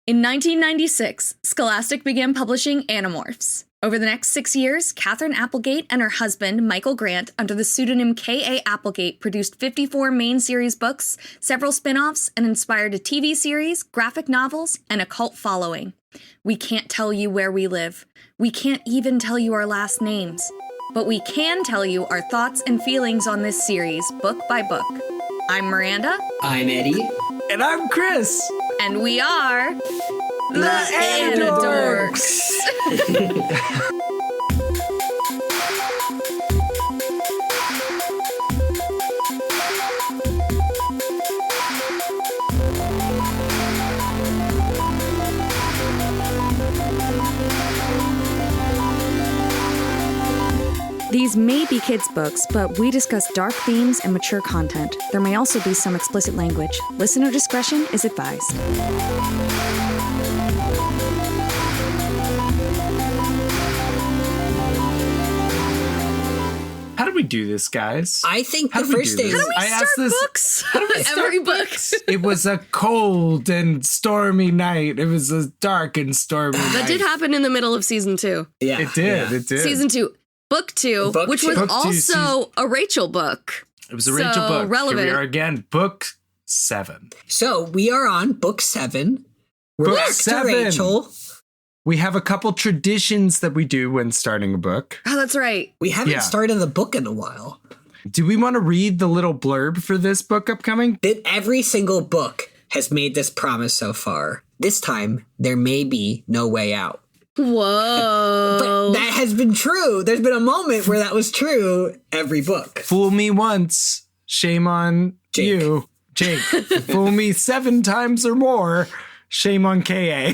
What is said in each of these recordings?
In 1996, Scholastic began publishing Animorphs. Over the next 6 years, Katherine Applegate and her husband, Michael Grant, under the pseudonym K.A. Applegate, produced 54 main series books, several spin-offs, and inspired a TV series, graphic novels, and a cult following. We can't tell you where we live. We can't even tell you our last names. But we can tell you our thoughts and feelings on this series, book by book. I'm Miranda. I'm Eddie. And I'm Chris. And we are the Anidorks. These may be kids' books, but we discuss dark themes and mature content. There may also be some explicit language. Listener discretion is advised. How do we do this, guys? I think the first day. How do we start books? How do we start every book? It was a cold and stormy night. It was a dark and stormy night. That did happen in the middle of season 2. Yeah, It did. yeah. It did. Season 2. Book 2, which was Book two, also a Rachel book. It was a Rachel book. Relevant. Here we are again. Book 7. So we are on book 7. We're Book back 7. to Rachel. We have a couple traditions that we do when starting a book. Oh, that's right. We haven't Yeah. started the book in a while. Do we want to read the little blurb for this book upcoming? Every single book has made this promise so far. This time, there may be no way out. Whoa. But that has been true. There's been a moment where that was true every book. Fool me once, shame on Jake. you, Jake. Fool me 7 times or more, shame on K.A.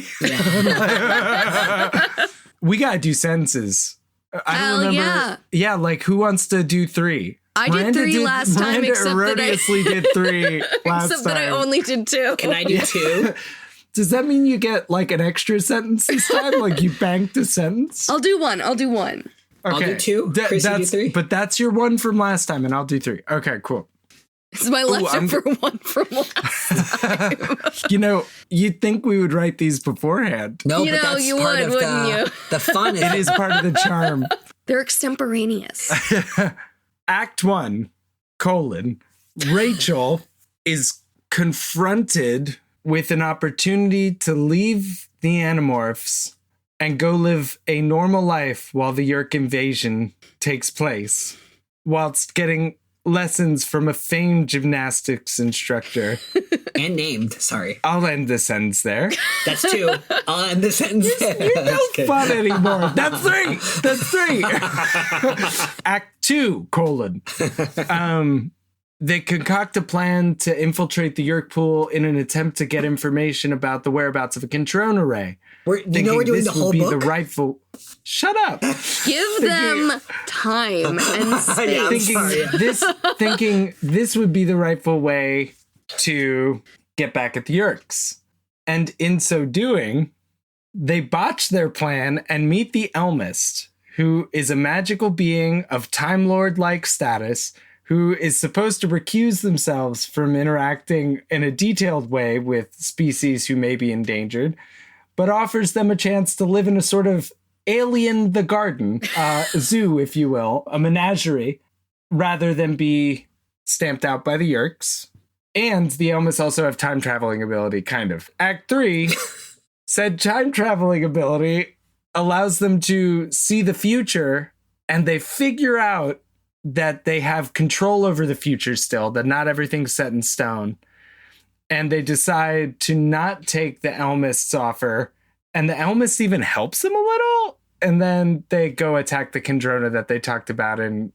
We gotta do sentences. I Hell don't remember. yeah. Yeah, like who wants to do 3? I did 3 last time, Miranda except that erroneously did 3 last Except time. that I only did 2. Can I do 2? Does that mean you get like an extra sentence this time? Like you banked a sentence? I'll do 1. I'll do 2. Chris, you do 3? But that's your 1 from last time, and I'll do 3. Okay, cool. This is my leftover 1 from last time. You know, you'd think we would write these beforehand. No, You but know, that's you part would, of wouldn't you? the fun. It is part of the charm. They're extemporaneous. Act 1, Rachel is confronted with an opportunity to leave the Animorphs and go live a normal life while the Yeerk invasion takes place, whilst getting lessons from a famed gymnastics instructor. And named, sorry. I'll end the sentence there. That's 2. I'll end the sentence there. You're no Okay. fun anymore. That's 3. That's 3. Act 2, They concoct a plan to infiltrate the Yeerk pool in an attempt to get information about the whereabouts of a control array. We're doing the whole be book? the rightful. Shut up. Give them time and space. Yeah, I'm sorry. Thinking this would be the rightful way to get back at the Yeerks. And in so doing, they botch their plan and meet the Elmist, who is a magical being of Time Lord-like status, who is supposed to recuse themselves from interacting in a detailed way with species who may be endangered, but offers them a chance to live in a sort of alien the garden, zoo, if you will, a menagerie, rather than be stamped out by the Yeerks. And the Elmas also have time traveling ability, kind of. Act 3, said time traveling ability allows them to see the future, and they figure out that they have control over the future still, that not everything's set in stone. And they decide to not take the Elmist's offer, and the Elmist even helps them a little, and then they go attack the Kandrona that they talked about in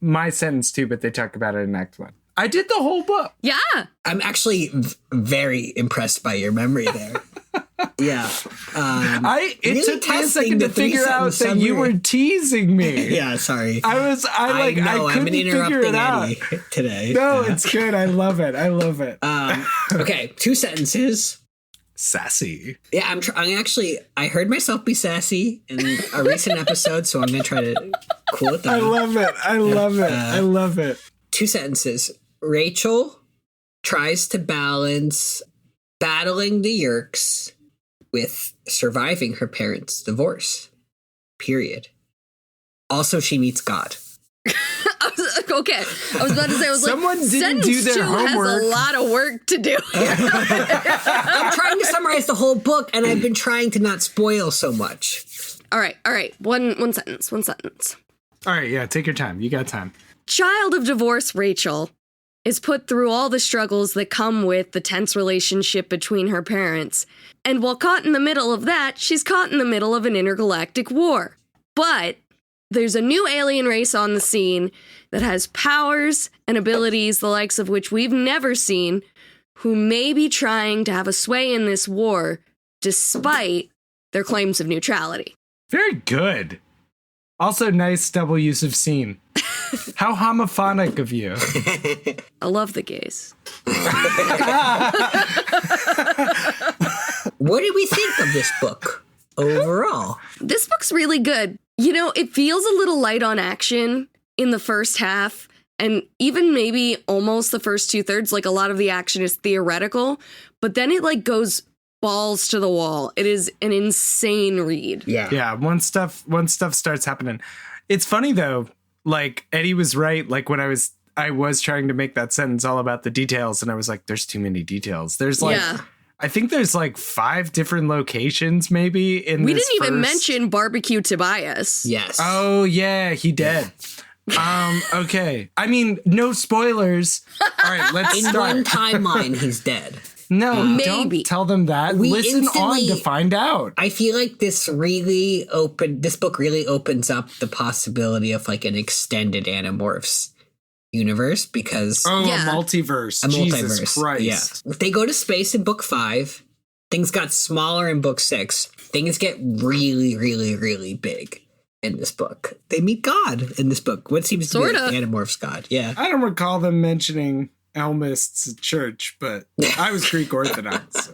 my sentence too, but they talk about it in Act 1. I did the whole book. Yeah. I'm actually very impressed by your memory there. Yeah. It really took me a testing second the to figure out three-sentence that you summary. were teasing me. Yeah, sorry. I know, couldn't I've been figure it out. Eddie today. No, it's good. I love it. Okay, 2 sentences. Sassy. Yeah, I heard myself be sassy in a recent episode, so I'm going to try to cool it down. I love it. 2 sentences. Rachel tries to balance battling the Yeerks with surviving her parents' divorce. Period. Also, she meets God. Okay, I was about to say, Someone didn't do sentence their 2 homework. has a lot of work to do. I'm trying to summarize the whole book, and I've been trying to not spoil so much. All right. One sentence. All right, yeah, take your time. You got time. Child of divorce Rachel is put through all the struggles that come with the tense relationship between her parents. And while caught in the middle of that, she's caught in the middle of an intergalactic war. But there's a new alien race on the scene that has powers and abilities the likes of which we've never seen, who may be trying to have a sway in this war despite their claims of neutrality. Very good. Also, nice double use of scene. How homophonic of you. I love the gays. What did we think of this book overall? This book's really good. You know, it feels a little light on action in the first half, and even maybe almost the first 2/3. Like, a lot of the action is theoretical, but then it like goes balls to the wall. It is an insane read. Yeah, once stuff starts happening. It's funny though, like Eddie was right, like when I was trying to make that sentence all about the details, and I was like, there's too many details. There's like I think there's like 5 different locations maybe in We this didn't even first- mention Barbecue Tobias. Yes. Oh yeah, he did. Okay. I mean, no spoilers. All right, let's In start. one timeline, he's dead. No, Maybe. don't tell them that. We Listen on instantly- to find out. I feel like this book really opens up the possibility of like an extended Animorphs universe because Oh, Yeah. a multiverse. a Jesus multiverse. Christ. Yeah. If they go to space in book 5, things got smaller in book 6. Things get really, really, really big in this book. They meet God in this book. What seems to be Sorta. the Animorphs God. Yeah. I don't recall them mentioning Elmists at church, but I was Greek Orthodox. So.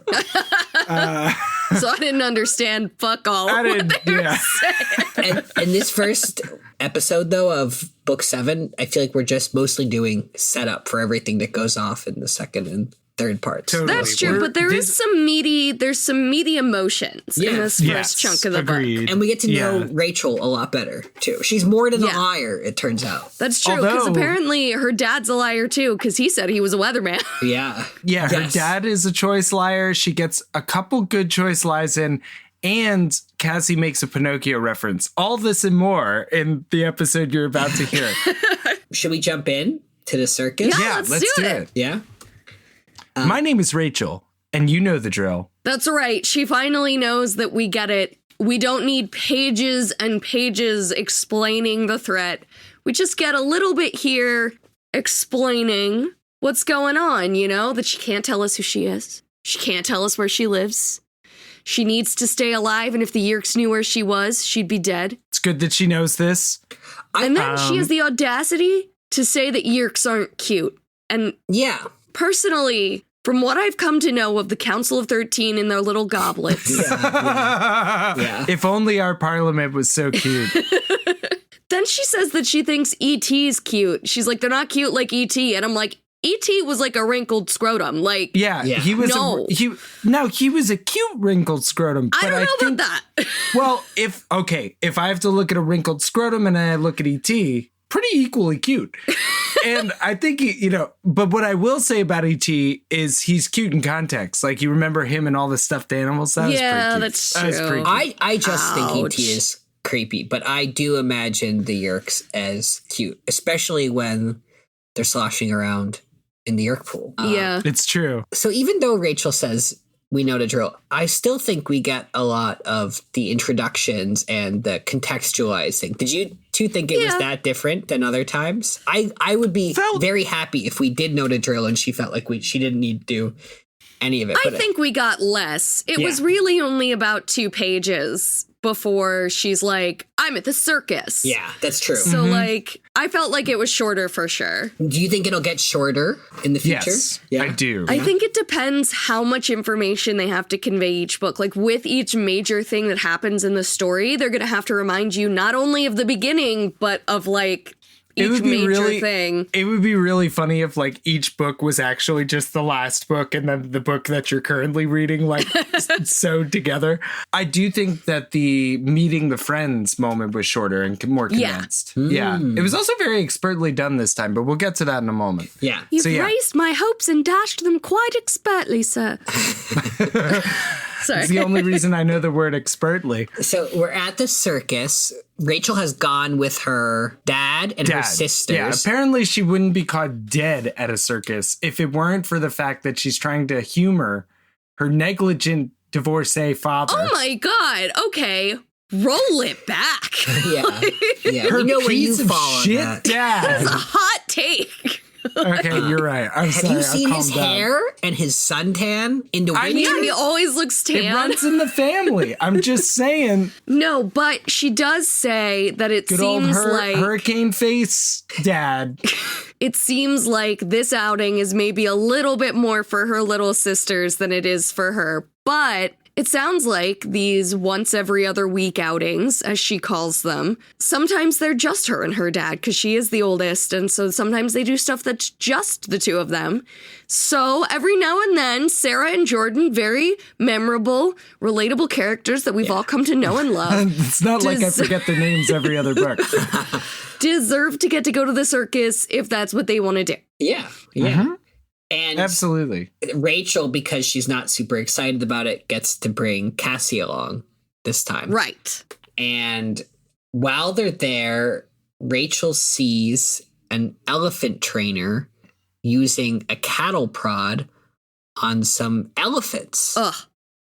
So I didn't understand fuck all. I didn't, yeah. And this first episode, though, of book 7, I feel like we're just mostly doing setup for everything that goes off in the second and third parts. Totally. That's true, We're- but there's some meaty emotions in this first chunk of the book. agreed. And we get to know Yeah. Rachel a lot better, too. She's more than Yeah. a liar, it turns out. That's true, because Although- apparently her dad's a liar too, because he said he was a weatherman. Yeah. Yeah, her Yes. dad is a choice liar. She gets a couple good choice lies in, and Cassie makes a Pinocchio reference. All this and more in the episode you're about to hear. Should we jump in to the circus? Yeah. let's do it. Yeah? My name is Rachel, and you know the drill. That's right. She finally knows that we get it. We don't need pages and pages explaining the threat. We just get a little bit here explaining what's going on, you know, that she can't tell us who she is. She can't tell us where she lives. She needs to stay alive, and if the Yeerks knew where she was, she'd be dead. It's good that she knows this. And then she has the audacity to say that Yeerks aren't cute. And Yeah. personally, from what I've come to know of the Council of 13 and their little goblets, Yeah. If only our parliament was so cute. then she says that she thinks E.T.'s cute. She's like, they're not cute like E.T. And I'm like, E.T. was like a wrinkled scrotum. Like, Yeah, Yeah. he was No. he was a cute wrinkled scrotum. I but don't know think, about that. Well, if I have to look at a wrinkled scrotum and I look at ET, pretty equally cute. And I think, but what I will say about ET is he's cute in context. Like, you remember him and all the stuffed animals? That was pretty Yeah, cute. that's That was true. pretty cute. I just think Ouch. E.T. is creepy, but I do imagine the Yeerks as cute, especially when they're sloshing around in the Yeerk pool. Yeah. It's true. So even though Rachel says we know the drill, I still think we get a lot of the introductions and the contextualizing. Did you two think it was Yeah. that different than other times? I would be Felt- very happy if we did know the drill and she felt like she didn't need to do any of it. I But think we got less. It was Yeah. really only about 2 pages before she's like, I'm at the circus. yeah, that's true. So, like, I felt like it was shorter for sure. Do you think it'll get shorter in the future? Yes, Yeah. I do. I think it depends how much information they have to convey each book. Like, with each major thing that happens in the story, they're going to have to remind you not only of the beginning, but of, like, each major thing. It would be really funny if like each book was actually just the last book and then the book that you're currently reading like sewed together. I do think that the meeting the friends moment was shorter and more condensed. Yeah. It was also very expertly done this time, but we'll get to that in a moment. Yeah. You've raised my hopes and dashed them quite expertly, sir. Sorry. It's the only reason I know the word expertly. So we're at the circus. Rachel has gone with her dad and her sisters. Yeah, apparently she wouldn't be caught dead at a circus if it weren't for the fact that she's trying to humor her negligent divorcee father. Oh my God. Okay. Roll it back. Yeah. Her You know where you piece of fall on shit that. dad. That's a hot take. Okay, you're right. I'm Have sorry. you seen I'll his calm down. hair and his suntan in the winter? Yeah, he always looks tan. It runs in the family. I'm just saying. No, but she does say that it Good old seems like hurricane face dad. it seems like this outing is maybe a little bit more for her little sisters than it is for her. But it sounds like these once every other week outings, as she calls them, sometimes they're just her and her dad because she is the oldest. And so sometimes they do stuff that's just the two of them. So every now and then, Sarah and Jordan, very memorable, relatable characters that we've all come to know and love. It's not like I forget their names every other book. Deserve to get to go to the circus if that's what they want to do. Yeah. Mm-hmm. And Absolutely. Rachel, because she's not super excited about it, gets to bring Cassie along this time. Right. And while they're there, Rachel sees an elephant trainer using a cattle prod on some elephants. Ugh.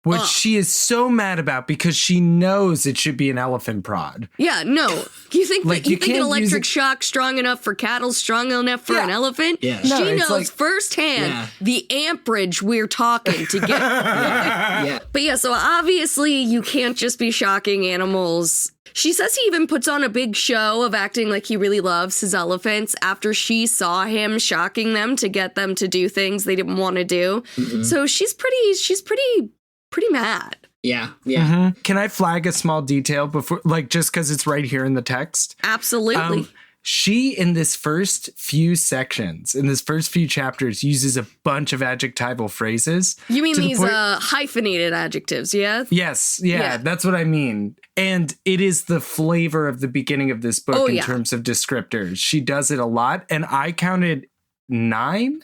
Which she is so mad about because she knows it should be an elephant prod. Yeah, no. You think Like, that, you you think an can't use electric it- shock strong enough for cattle, strong enough for an elephant? Yeah. No, She it's knows like- firsthand the amperage we're talking to get. Yeah. But yeah, so obviously you can't just be shocking animals. She says he even puts on a big show of acting like he really loves his elephants after she saw him shocking them to get them to do things they didn't want to do. So she's pretty mad. Yeah. Can I flag a small detail before, like, just because it's right here in the text? Absolutely. She, in this first few sections, in this first few chapters, uses a bunch of adjectival phrases. You mean to the these point- hyphenated adjectives, yeah? Yes, yeah, that's what I mean. And it is the flavor of the beginning of this book in terms of descriptors. She does it a lot, and I counted 9,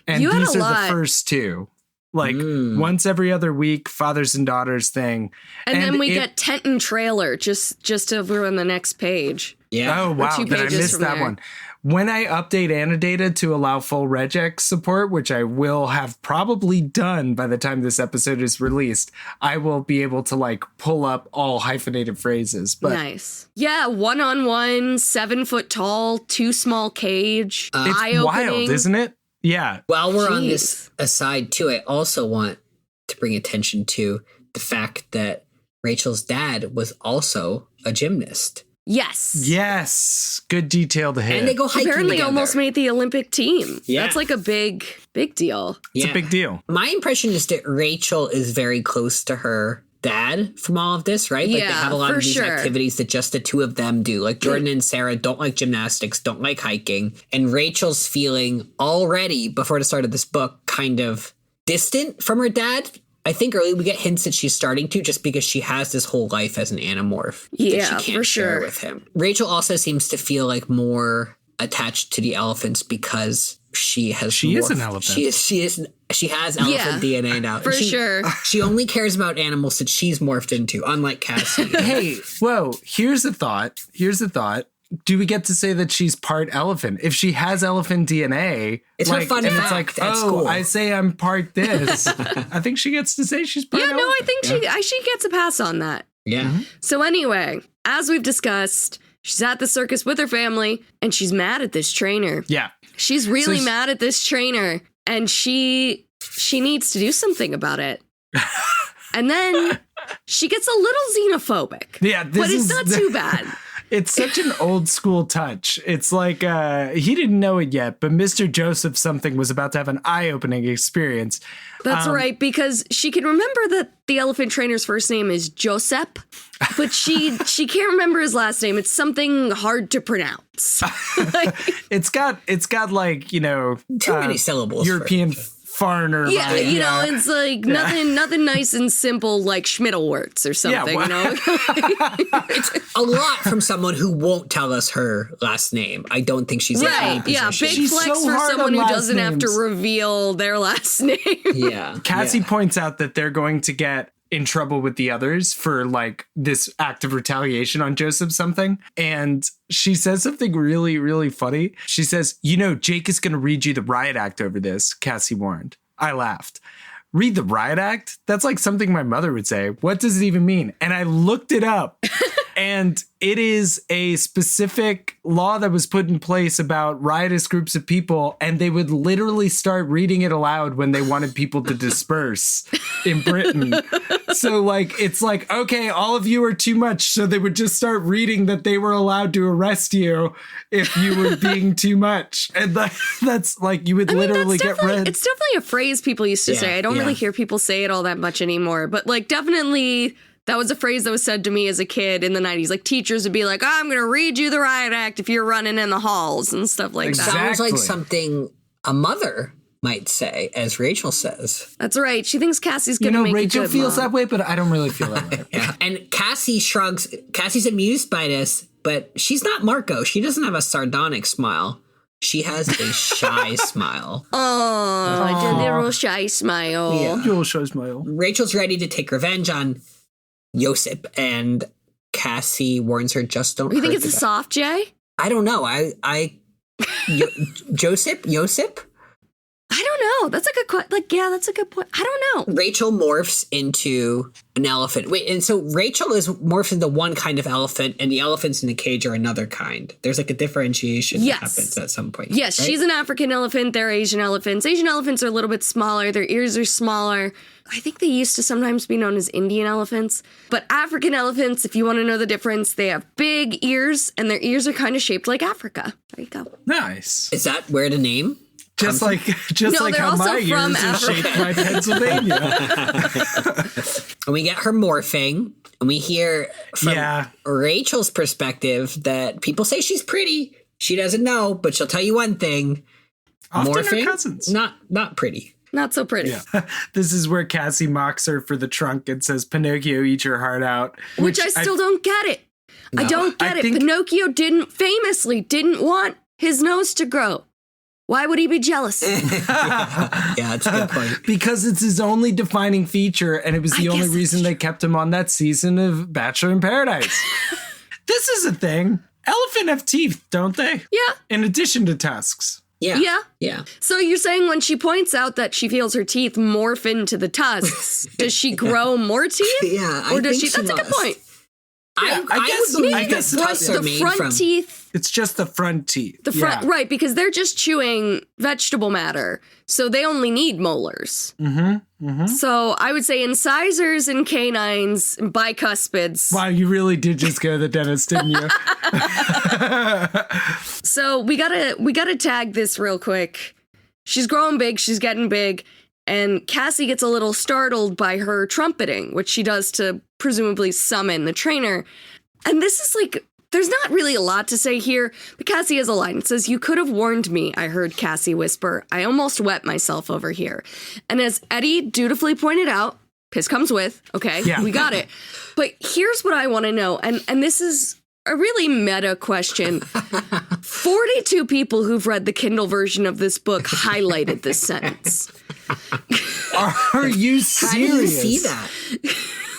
and You had these a are lot. the first 2. Like once every other week, fathers and daughters thing. And then we get tent and trailer just over on the next page. Yeah. Oh, wow. 2 Then I pages missed from that there. one. When I update Anidata to allow full regex support, which I will have probably done by the time this episode is released, I will be able to like pull up all hyphenated phrases. But Nice. Yeah, 1-on-1, 7 foot tall, 2 small cage. it's eye-opening. wild, isn't it? Yeah. While we're on Jeez. this aside too, I also want to bring attention to the fact that Rachel's dad was also a gymnast. Yes. Yes. Good detail to hit. And they go hiking Apparently together. almost made the Olympic team. Yeah. That's like a big deal. It's a big deal. My impression is that Rachel is very close to her dad from all of this, right? Like they Yeah, have a lot for of these sure. activities that just the two of them do. Like Jordan and Sarah don't like gymnastics, don't like hiking. And Rachel's feeling already, before the start of this book, kind of distant from her dad. I think early we get hints that she's starting to, just because she has this whole life as an animorph that Yeah, she can't for share sure. with him. Rachel also seems to feel like more attached to the elephants because she has She is morphed. an elephant. She has elephant DNA now. For sure. She only cares about animals that she's morphed into, unlike Cassie. Hey, whoa, here's a thought. Do we get to say that she's part elephant? If she has elephant DNA, It's her like, fun and fact. it's like, That's oh, cool. I say I'm part this. I think she gets to say she's part Yeah, no, I elephant. think she gets a pass on that. Yeah. So anyway, as we've discussed, she's at the circus with her family and she's mad at this trainer. Yeah. She's really So mad at this trainer and she needs to do something about it. And then she gets a little xenophobic. Yeah, But it's not too bad. It's such an old school touch. It's like he didn't know it yet, but Mr. Joseph something was about to have an eye-opening experience. That's right, because she can remember that the elephant trainer's first name is Joseph, but she can't remember his last name. It's something hard to pronounce. It's got like, you know, too many syllables. European foreigner. Yeah, vibe, you know, it's like nothing nice and simple like Schmittelwurz or something, you know? It's a lot from someone who won't tell us her last name. I don't think she's in any position. Yeah, big She's flex so for hard someone on who doesn't last have to names. reveal their last name. Yeah. Cassie points out that they're going to get in trouble with the others for like this act of retaliation on Joseph something. And she says something really, really funny. She says, you know, Jake is going to read you the riot act over this, Cassie warned. I laughed. Read the riot act? That's like something my mother would say. What does it even mean? And I looked it up. And it is a specific law that was put in place about riotous groups of people, and they would literally start reading it aloud when they wanted people to disperse in Britain. So, like, it's like, okay, all of you are too much. So they would just start reading that they were allowed to arrest you if you were being too much. And that's like, you would literally get read. It's definitely a phrase people used to say. I don't really hear people say it all that much anymore, but like definitely that was a phrase that was said to me as a kid in the 90s. Like teachers would be like, oh, I'm going to read you the riot act if you're running in the halls and stuff like that. Sounds like something a mother might say, as Rachel says. That's right. She thinks Cassie's going to make Rachel a good feels mom. that way, but I don't really feel that way. Yeah. And Cassie shrugs. Cassie's amused by this, but she's not Marco. She doesn't have a sardonic smile. She has a shy smile. Oh, the little shy smile. Yeah. You'll show smile. Rachel's ready to take revenge on Josip, and Cassie warns her, just don't You think hurt it's a the guy. soft J? I don't know. Josip? I don't know. That's a good question. Like, yeah, that's a good point. I don't know. Rachel morphs into an elephant. Wait, and so Rachel is morphs into one kind of elephant, and the elephants in the cage are another kind. There's like a differentiation that happens at some point. Yes, right? she's an African elephant. They're Asian elephants. Asian elephants are a little bit smaller. Their ears are smaller. I think they used to sometimes be known as Indian elephants. But African elephants, if you want to know the difference, they have big ears, and their ears are kind of shaped like Africa. There you go. Nice. Is that where the name? Just like No, they're how also my from ears are Africa. shaped by Pennsylvania. And we get her morphing, and we hear from Rachel's perspective that people say she's pretty. She doesn't know, but she'll tell you one thing. Often morphing, are cousins. Not pretty. Not so pretty. Yeah. This is where Cassie mocks her for the trunk and says, Pinocchio, eat your heart out. Which I still don't get it. No. I don't get it. Pinocchio famously didn't want his nose to grow. Why would he be jealous? Yeah, that's a good point. Because it's his only defining feature, and it was the only reason they kept him on that season of Bachelor in Paradise. This is a thing. Elephant have teeth, don't they? Yeah. In addition to tusks. Yeah. So you're saying when she points out that she feels her teeth morph into the tusks, does she grow more teeth? Yeah, Or does think she? That's a good point. I guess The front teeth. It's just the front teeth. The front, right, because they're just chewing vegetable matter, so they only need molars. So I would say incisors and canines and bicuspids. Wow, you really did just go to the dentist, didn't you? So we gotta tag this real quick. She's growing big, she's getting big, and Cassie gets a little startled by her trumpeting, which she does to presumably summon the trainer. And this is like, there's not really a lot to say here, but Cassie has a line. It says, "You could have warned me," I heard Cassie whisper. "I almost wet myself over here." And as Eddie dutifully pointed out, piss comes with, okay, we got it. But here's what I want to know, and this is a really meta question. 42 people who've read the Kindle version of this book highlighted this sentence. Are you serious? How do you see that?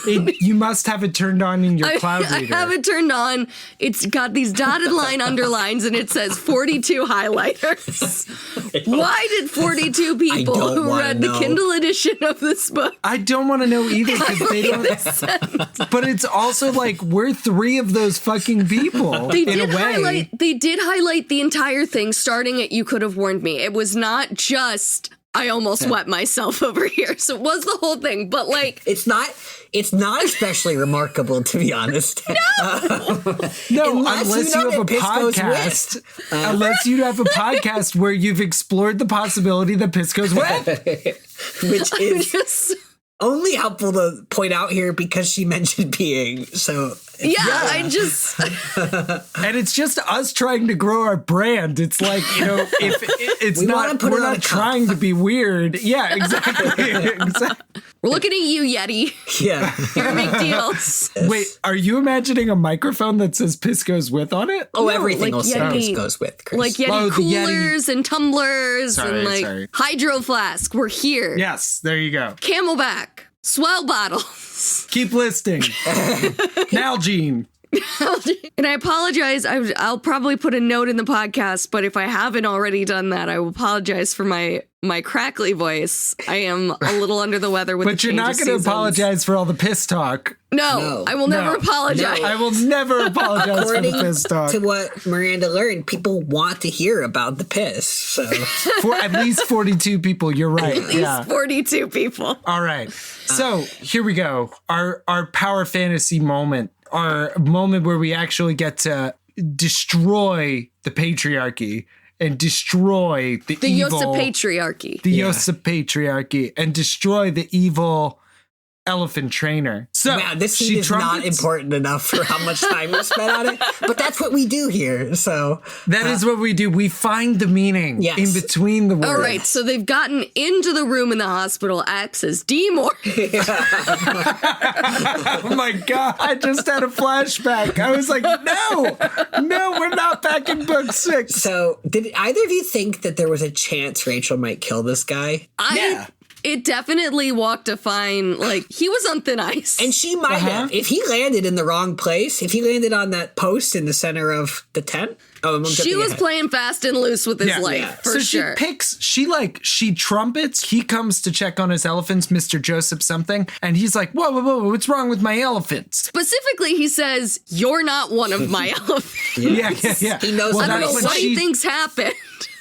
You must have it turned on in your cloud reader. I have it turned on. It's got these dotted line underlines, and it says 42 highlighters. Why did 42 people who read the Kindle edition of this book? I don't want to know either, because they don't. But it's also like, we're three of those fucking people. They in a way. They did highlight the entire thing, starting at "You could have warned me." It was not just I almost wet myself over here. So it was the whole thing. But like, It's not especially remarkable, to be honest. No, Unless unless you you know have a that piss goes podcast. with. Unless you have a podcast where you've explored the possibility that piss goes wet. Which is just, only helpful to point out here because she mentioned peeing. So I just, And it's just us trying to grow our brand. It's like, if it's We wanna not, put we're it on not a cup. trying to be weird. Yeah, exactly. Exactly. we're looking at you, Yeti. yeah. Here, make deals. Wait, are you imagining a microphone that says piss goes with on it? Oh, No, everything like else Yeti- goes with, Chris. Like Yeti Oh, the Yeti. coolers and tumblers Sorry, and like sorry. hydro flask. We're here. Yes, there you go. Camelback. Swell bottles. Keep listing. Nalgene. And I apologize. I'll probably put a note in the podcast, but if I haven't already done that, I will apologize for my crackly voice. I am a little under the weather with But the you're change not of going to seasons. apologize for all the piss talk. No, I will never No. apologize. I will never apologize for the According piss talk. to what Miranda learned, people want to hear about the piss. So For at least 42 people, you're right. Yeah. 42 people. All right. So here we go. Our power fantasy moment. Our moment where we actually get to destroy the patriarchy and destroy the The evil. Yosa patriarchy. The Yosa patriarchy and destroy the evil elephant trainer. So wow, this she scene is not trumpets. important enough for how much time we spent on it. But that's what we do here. So That is what we do. We find the meaning Yes. in between the words. All right, so they've gotten into the room in the hospital. Acts as Demore. Oh my God. I just had a flashback. I was like, no, we're not back in book 6. So, did either of you think that there was a chance Rachel might kill this guy? It definitely walked a fine, like, he was on thin ice. And she might have. If he landed in the wrong place, if he landed on that post in the center of the tent. Oh, I'm she jumping was ahead. playing fast and loose with his Yeah. life, Yeah. for So sure. she trumpets. He comes to check on his elephants, Mr. Joseph something. And he's like, whoa, what's wrong with my elephants? Specifically, he says, "You're not one of my elephants." Yeah. He knows Well, I don't that's know when what he she- thinks happened.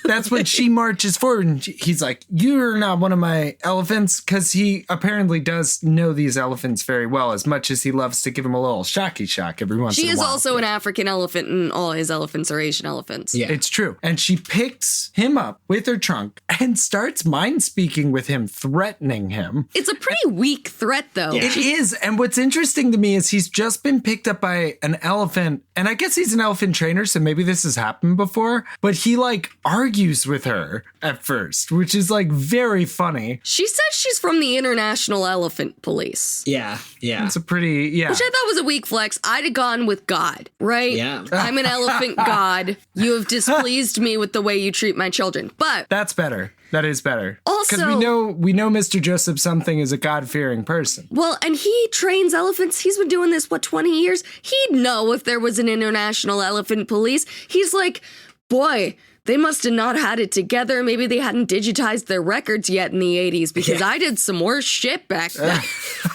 That's when she marches forward and he's like, you're not one of my elephants. Because he apparently does know these elephants very well, as much as he loves to give them a little shocky shock every once She in a is while. also an African elephant, and all his elephants are Asian elephants. Yeah. It's true. And she picks him up with her trunk and starts mind speaking with him, threatening him. It's a pretty weak threat, though. It is. And what's interesting to me is he's just been picked up by an elephant. And I guess he's an elephant trainer, so maybe this has happened before. But he like argues with her at first, which is like very funny. She says she's from the International Elephant Police. Yeah. It's a pretty, Which I thought was a weak flex. I'd have gone with God, right? Yeah. I'm an elephant god. You have displeased me with the way you treat my children. But That's better. That is better. Also- because we know Mr. Joseph something is a God-fearing person. well, and he trains elephants. He's been doing this, 20 years? He'd know if there was an International Elephant Police. He's like, boy, they must have not had it together. Maybe they hadn't digitized their records yet in the 80s because I did some worse shit back then.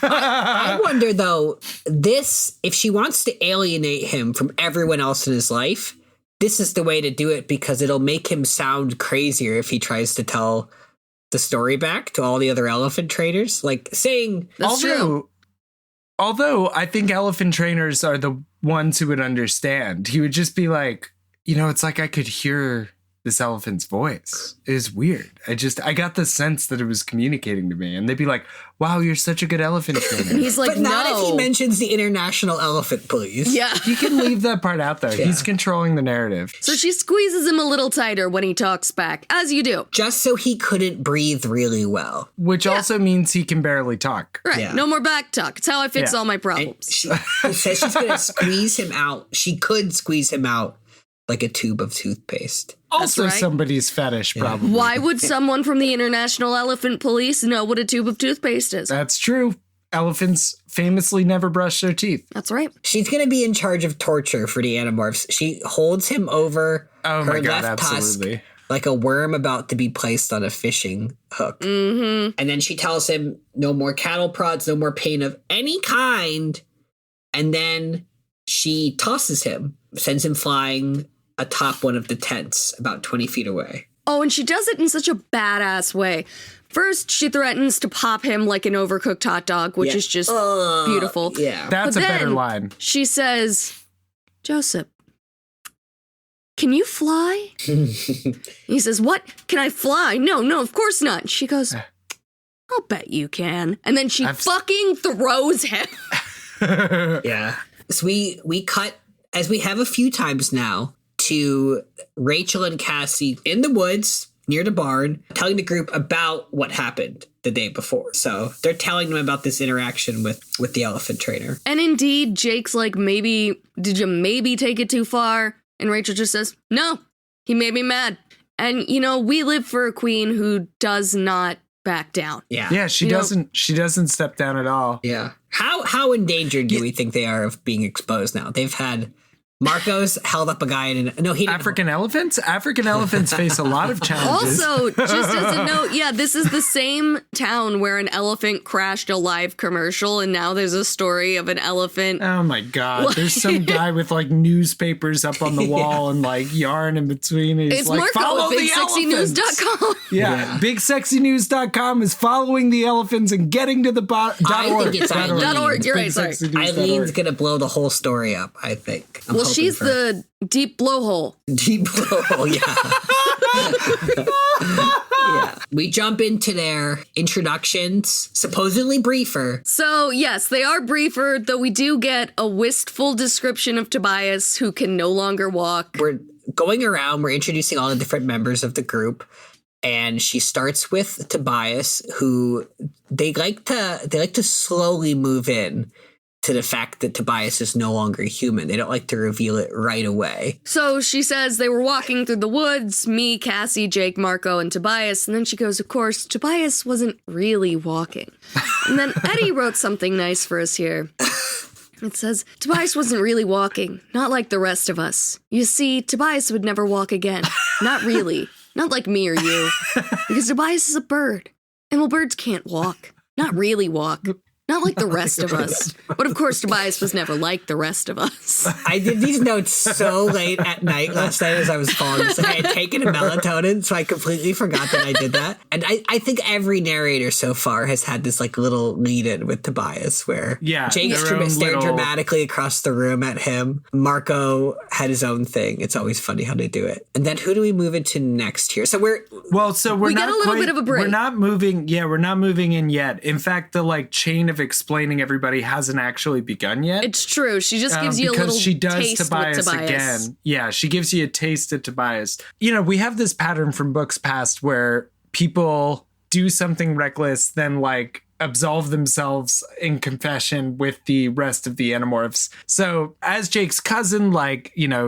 I wonder though, if she wants to alienate him from everyone else in his life, this is the way to do it because it'll make him sound crazier if he tries to tell the story back to all the other elephant traders. Like saying, That's true. Although I think elephant trainers are the ones who would understand. He would just be like, it's like I could hear this elephant's voice. It was weird. I got the sense that it was communicating to me. And they'd be like, wow, you're such a good elephant trainer. He's like, but not no. if he mentions the International Elephant Police. Yeah. He can leave that part out there. Yeah. He's controlling the narrative. So she squeezes him a little tighter when he talks back, as you do. Just so he couldn't breathe really well. Which also means he can barely talk. Right. Yeah. No more back talk. It's how I fix Yeah. all my And problems. she says she's going to squeeze him out. She could squeeze him out like a tube of toothpaste. Also right. somebody's fetish, probably. Why would someone from the International Elephant Police know what a tube of toothpaste is? That's true. Elephants famously never brush their teeth. That's right. She's going to be in charge of torture for the Animorphs. She holds him over Oh her my God, left absolutely. tusk like a worm about to be placed on a fishing hook. Mm-hmm. And then she tells him no more cattle prods, no more pain of any kind. And then she tosses him, sends him flying atop one of the tents about 20 feet away. Oh, and she does it in such a badass way. First, she threatens to pop him like an overcooked hot dog, which is just beautiful. Yeah. That's But a better then line. She says, Joseph, can you fly? He says, what? Can I fly? No, of course not. She goes, I'll bet you can. And then she fucking throws him. Yeah. So we cut, as we have a few times now, to Rachel and Cassie in the woods near the barn, telling the group about what happened the day before. So they're telling them about this interaction with the elephant trainer. And indeed, Jake's like, did you maybe take it too far? And Rachel just says, no, he made me mad. And, we live for a queen who does not back down. Yeah. Yeah, she doesn't step down at all. Yeah. How endangered do we think they are of being exposed now? They've had Marco's held up a guy in he didn't. African elephants face a lot of challenges. Also, just as a note, this is the same town where an elephant crashed a live commercial, and now there's a story of an elephant. Oh my God. There's some guy with like newspapers up on the wall and like yarn in between. He's It's like, Marco follow at the elephants. BigSexyNews.com. Yeah. BigSexyNews.com is following the elephants and getting to the I think it's Eileen. .org, you're right, sorry. Eileen going to blow the whole story up, I think. Well, she's the deep blowhole. Deep blowhole, yeah. Yeah. We jump into their introductions, supposedly briefer. So, yes, they are briefer, though we do get a wistful description of Tobias, who can no longer walk. We're going around, we're introducing all the different members of the group, and she starts with Tobias, who they like to slowly move in to the fact that Tobias is no longer human. They don't like to reveal it right away. So she says they were walking through the woods, me, Cassie, Jake, Marco, and Tobias. And then she goes, of course, Tobias wasn't really walking. And then Eddie wrote something nice for us here. It says, Tobias wasn't really walking, not like the rest of us. You see, Tobias would never walk again. Not really. Not like me or you. Because Tobias is a bird. And well, birds can't walk. Not really walk. Not like the rest of us. But of course, Tobias was never like the rest of us. I did these notes so late at night last night as I was falling asleep. I had taken a melatonin, so I completely forgot that I did that. And I think every narrator so far has had this like little lead-in with Tobias where Jake stared dramatically across the room at him. Marco had his own thing. It's always funny how they do it. And then who do we move into next here? So we get a little bit of a break. We're not moving in yet. In fact, the like chain of explaining everybody hasn't actually begun yet. It's true. She just gives you a little she does taste Tobias with Tobias again. Yeah, she gives you a taste of Tobias. We have this pattern from books past where people do something reckless, then like absolve themselves in confession with the rest of the Animorphs. So as Jake's cousin,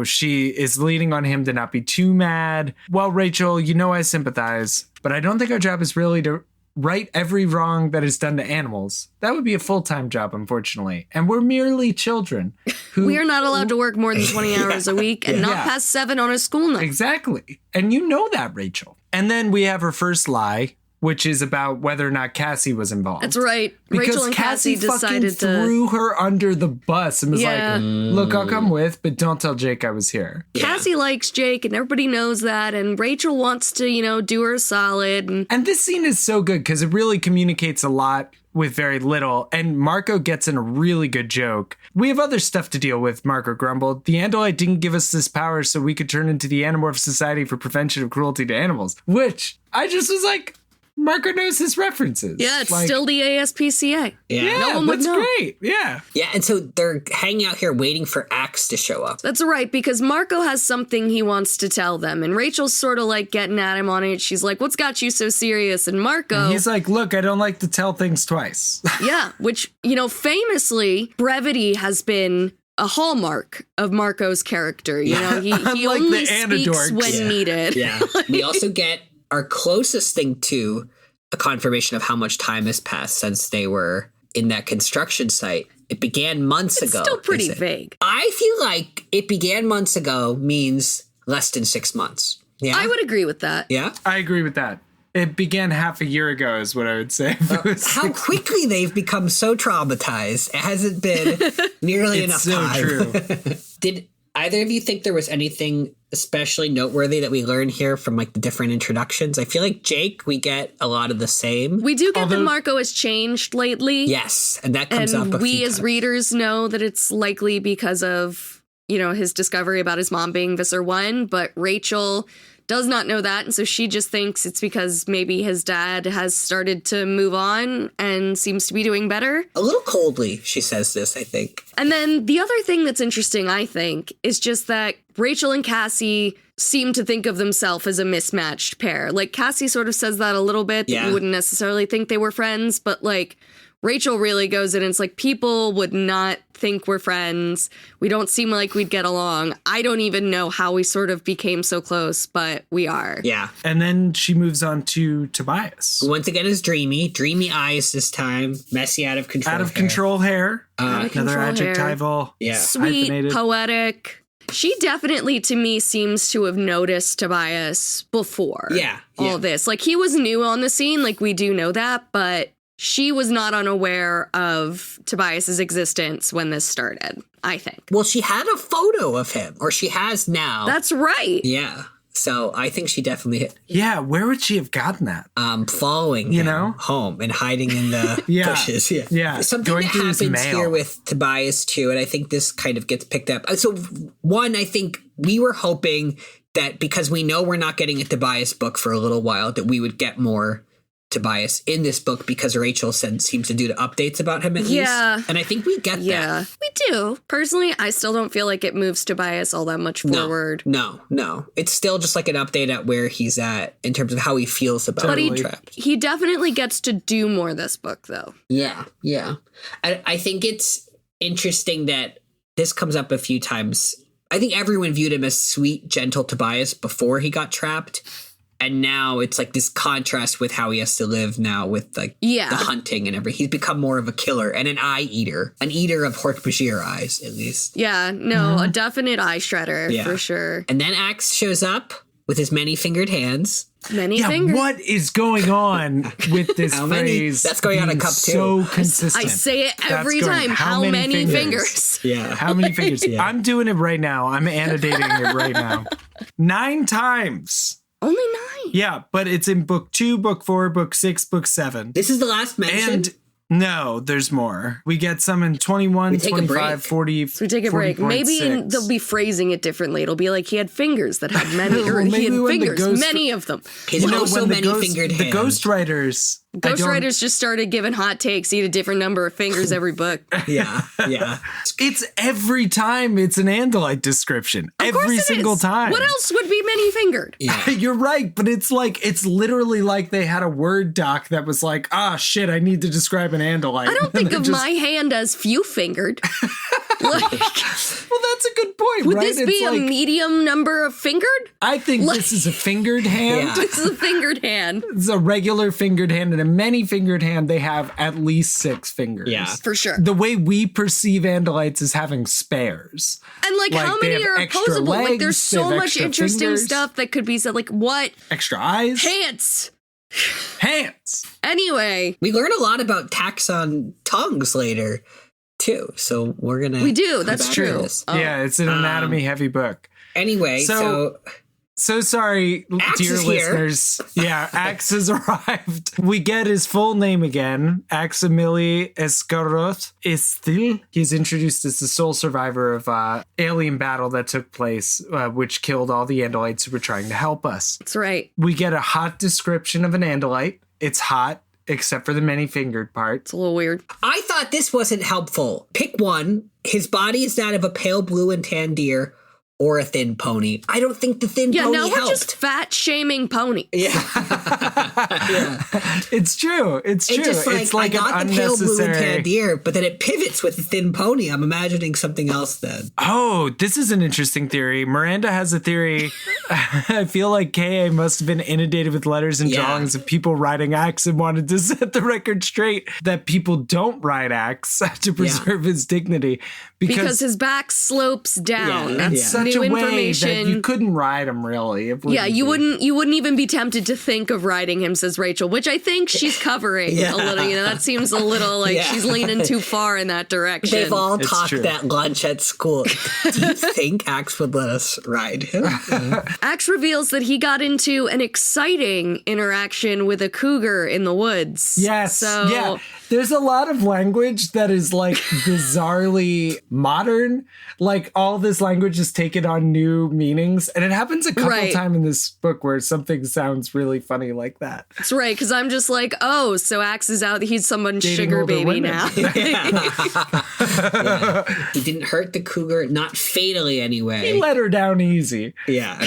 she is leaning on him to not be too mad. Well, Rachel, I sympathize, but I don't think our job is really to right every wrong that is done to animals. That would be a full-time job, unfortunately. And we're merely children. We are not allowed to work more than 20 hours a week and not past 7 on a school night. Exactly. And you know that, Rachel. And then we have her first lie, which is about whether or not Cassie was involved. That's right. Because Rachel and Cassie decided to threw her under the bus and was like, look, I'll come with, but don't tell Jake I was here. Cassie likes Jake and everybody knows that. And Rachel wants to, do her solid. And this scene is so good because it really communicates a lot with very little. And Marco gets in a really good joke. We have other stuff to deal with, Marco grumbled. The Andalite didn't give us this power so we could turn into the Animorph Society for Prevention of Cruelty to Animals. Which I just was like, Marco knows his references. Yeah, it's still the ASPCA. Yeah, no one would that's know. Great. Yeah. Yeah, and so they're hanging out here waiting for Axe to show up. That's right, because Marco has something he wants to tell them, and Rachel's sort of like getting at him on it. She's like, what's got you so serious? And Marco... He's like, look, I don't like to tell things twice. Yeah, which, famously, brevity has been a hallmark of Marco's character. He only speaks when needed. Yeah. We also get our closest thing to a confirmation of how much time has passed since they were in that construction site. It began months ago. It's still pretty vague. I feel like it began months ago means less than 6 months. Yeah, I would agree with that. Yeah? I agree with that. It began half a year ago is what I would say. How quickly they've become so traumatized. It hasn't been nearly enough time. It's so true. either of you think there was anything especially noteworthy that we learned here from like the different introductions? I feel like Jake, we get a lot of the same. We do get that Marco has changed lately. Yes, and that comes up a few we as times. readers know that it's likely because of, you know, his discovery about his mom being Visser 1, but Rachel does not know that, and so she just thinks it's because maybe his dad has started to move on and seems to be doing better. A little coldly, she says this, I think. And then the other thing that's interesting, I think, is just that Rachel and Cassie seem to think of themselves as a mismatched pair. Like, Cassie sort of says that a little bit, that you wouldn't necessarily think they were friends, but, like, Rachel really goes in and it's like, people would not think we're friends. We don't seem like we'd get along. I don't even know how we sort of became so close, but we are. Yeah. And then she moves on to Tobias. Once again is dreamy eyes this time, messy out of control Out of control hair. Out of Another control adjectival. Yeah. Sweet, hyphenated. poetic. She definitely, to me, seems to have noticed Tobias before all this. Like, he was new on the scene, like, we do know that, but she was not unaware of Tobias's existence when this started, I think. Well, she had a photo of him, or she has now. That's right. Yeah. So I think she definitely Yeah, where would she have gotten that? following him home and hiding in the bushes. Yeah. Something Going that through his happens mail. here with Tobias too, and I think this kind of gets picked up. So one, I think we were hoping that because we know we're not getting a Tobias book for a little while, that we would get more Tobias in this book because Rachel seems to do the updates about him at least. And I think we get that. We do. Personally, I still don't feel like it moves Tobias all that much forward. No. It's still just like an update at where he's at in terms of how he feels about being trapped. He definitely gets to do more this book, though. Yeah. I think it's interesting that this comes up a few times. I think everyone viewed him as sweet, gentle Tobias before he got trapped. And now it's like this contrast with how he has to live now with like the hunting and everything. He's become more of a killer and an an eater of Hork-Bajir eyes, at least. Yeah, no, a definite eye shredder for sure. And then Axe shows up with his many-fingered hands. Many fingers. What is going on with this phrase? That's going on a cup too. So consistent. I say it every time. How many fingers? Yeah. How many fingers? I'm doing it right now. I'm annotating it right now. 9 times. Only 9. Yeah, but it's in book 2, book 4, book 6, book 7. This is the last mention? And no, there's more. We get some in 21, 25, 40. So we take a break. Maybe they'll be phrasing it differently. It'll be like he had fingers that had many, or he had fingers, many of them. His also many-fingered hands. The ghostwriters. Ghostwriters just started giving hot takes, eat a different number of fingers every book. Yeah. It's every time it's an Andalite description. Every single time. What else would be many-fingered? Yeah. You're right, but it's literally like they had a Word doc that was like, shit, I need to describe an Andalite. I don't think of my hand as few-fingered. Well, that's a good point, would right? this be a medium number of fingered? I think this is a fingered hand. Yeah. This is a fingered hand. It's a regular fingered hand, and a many-fingered hand, they have at least 6 fingers. Yeah. For sure. The way we perceive Andalites is having spares. And like how they many have are extra opposable? legs, Like there's they so have much extra interesting fingers. stuff that could be said. Like what? Extra eyes. Pants. Hands. Anyway. We learn a lot about taxon tongues later, too. So we're going to... We do. That's back to true. this. Yeah, it's an anatomy-heavy book. Anyway, So sorry, Axe dear is here. listeners. Yeah, Axe has arrived. We get his full name again. Aximili Escarrot Estil. He's introduced as the sole survivor of alien battle that took place, which killed all the Andalites who were trying to help us. That's right. We get a hot description of an Andalite. It's hot, except for the many-fingered part. It's a little weird. I thought this wasn't helpful. Pick one. His body is that of a pale blue and tan deer or a thin pony. I don't think the thin pony now helped. we're just fat-shaming pony. Yeah. It's true. It's true. Just like, it's like I got an the pale blue and unnecessary... tan deer, but then it pivots with the thin pony. I'm imagining something else then. Oh, this is an interesting theory. Miranda has a theory. I feel like K.A. must have been inundated with letters and drawings of people riding Axe and wanted to set the record straight that people don't ride Axe to preserve his dignity. Because his back slopes down. That's such such new a way that information. you couldn't ride him, really. Yeah, you wouldn't even be tempted to think of riding him, says Rachel, which I think she's covering a little. You know, that seems a little like she's leaning too far in that direction. They've all It's talked true. at lunch at school. Do you think Axe would let us ride him? Axe reveals that he got into an exciting interaction with a cougar in the woods. Yes. So, yeah. There's a lot of language that is like bizarrely modern. Like all this language is taken on new meanings. And it happens a couple times in this book where something sounds really funny like that. That's right, because I'm just like, oh, so Axe is out. He's someone's Dating sugar older baby women. now. Yeah. He didn't hurt the cougar, not fatally anyway. He let her down easy. Yeah.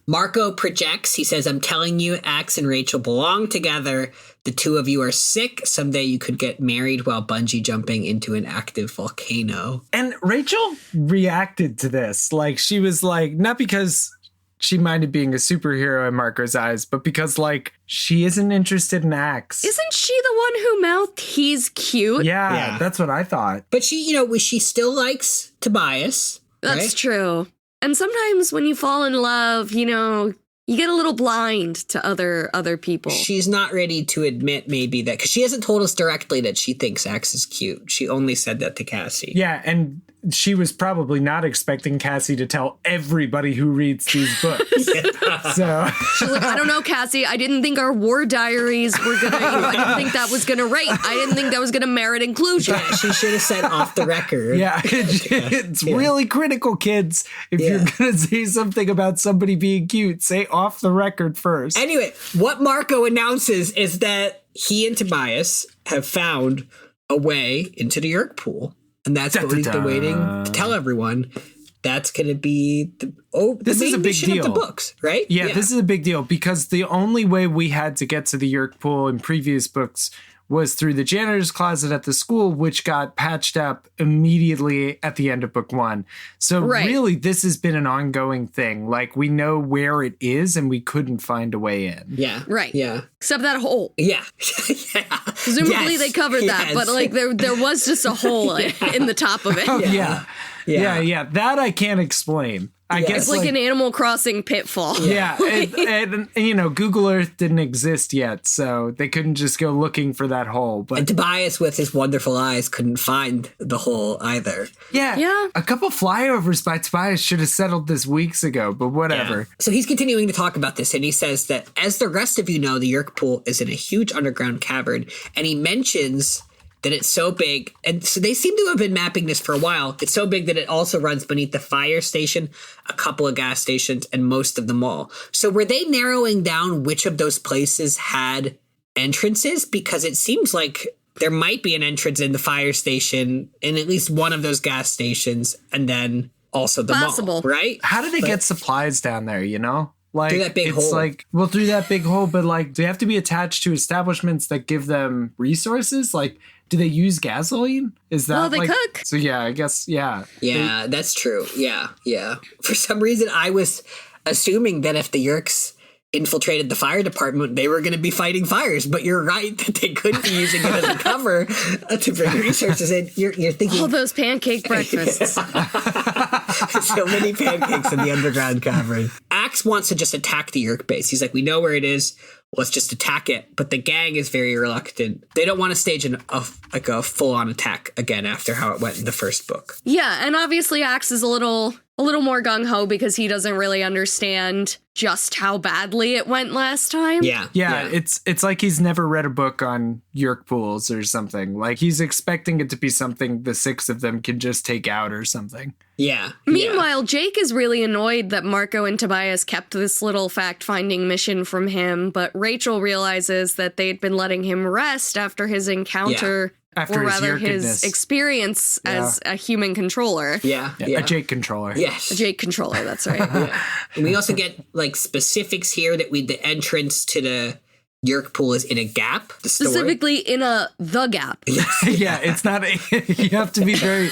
Marco projects. He says, I'm telling you, Axe and Rachel belong together. The two of you are sick. Someday you could get married while bungee jumping into an active volcano. And Rachel reacted to this. Like, she was like, not because she minded being a superhero in Marco's eyes, but because, like, she isn't interested in Axe. Isn't she the one who mouthed he's cute? Yeah, that's what I thought. But she still likes Tobias. That's right? true. And sometimes when you fall in love, you know, you get a little blind to other people. She's not ready to admit maybe that, because she hasn't told us directly that she thinks Axe is cute. She only said that to Cassie. Yeah, and she was probably not expecting Cassie to tell everybody who reads these books. So She's like, I don't know, Cassie. I didn't think our war diaries were gonna. I didn't think that was gonna rate. I didn't think that was gonna merit inclusion. Yeah, she should have said off the record. yeah, it's really critical, kids. If you're going to say something about somebody being cute, say off the record first. Anyway, what Marco announces is that he and Tobias have found a way into the Yeerk pool. And that's what we've been waiting to tell everyone. That's going to be the main is a big mission deal. of the books, right? Yeah, this is a big deal because the only way we had to get to the Yeerk pool in previous books was through the janitor's closet at the school, which got patched up immediately at the end of book 1. So really, this has been an ongoing thing. Like, we know where it is and we couldn't find a way in. Yeah. Right. Yeah. Except that hole. Yeah. Presumably they covered that, but like there was just a hole in the top of it. Oh, yeah. That I can't explain. I guess It's like an Animal Crossing pitfall. Yeah, and you know, Google Earth didn't exist yet, so they couldn't just go looking for that hole. But And Tobias, with his wonderful eyes, couldn't find the hole either. yeah, a couple flyovers by Tobias should have settled this weeks ago, but whatever. Yeah. So he's continuing to talk about this, and he says that, as the rest of you know, the Yeerk pool is in a huge underground cavern, and he mentions that it's so big, and so they seem to have been mapping this for a while. It's so big that it also runs beneath the fire station, a couple of gas stations, and most of the mall. So were they narrowing down which of those places had entrances? Because it seems like there might be an entrance in the fire station, in at least one of those gas stations, and then also the mall, right? How do they get supplies down there, you know? Like, through that big it's hole. like, well, through that big hole, but like, do they have to be attached to establishments that give them resources? Like, do they use gasoline? Is that they cook. So yeah, I guess, yeah. Yeah, that's true. Yeah. For some reason, I was assuming that if the Yeerks infiltrated the fire department, they were going to be fighting fires. But you're right that they couldn't be using it as a cover to bring resources in. You're thinking All those pancake breakfasts. so many pancakes in the underground cavern. Axe wants to just attack the Yeerk base. He's like, we know where it is. Let's just attack it. But the gang is very reluctant. They don't want to stage a full-on attack again after how it went in the first book. Yeah, and obviously Axe is a little more gung-ho because he doesn't really understand just how badly it went last time. Yeah. It's like he's never read a book on Yeerk pools or something. Like, he's expecting it to be something the 6 of them can just take out or something. Yeah. Meanwhile, Jake is really annoyed that Marco and Tobias kept this little fact-finding mission from him, but Rachel realizes that they'd been letting him rest after his encounter, After or his rather his Yeerkedness. experience as a human controller. Yeah. A Jake controller. Yes. A Jake controller, that's right. And we also get like specifics here that the entrance to the Yeerk pool is in a gap. The story. Specifically in the gap. Yeah, it's not. You have to be very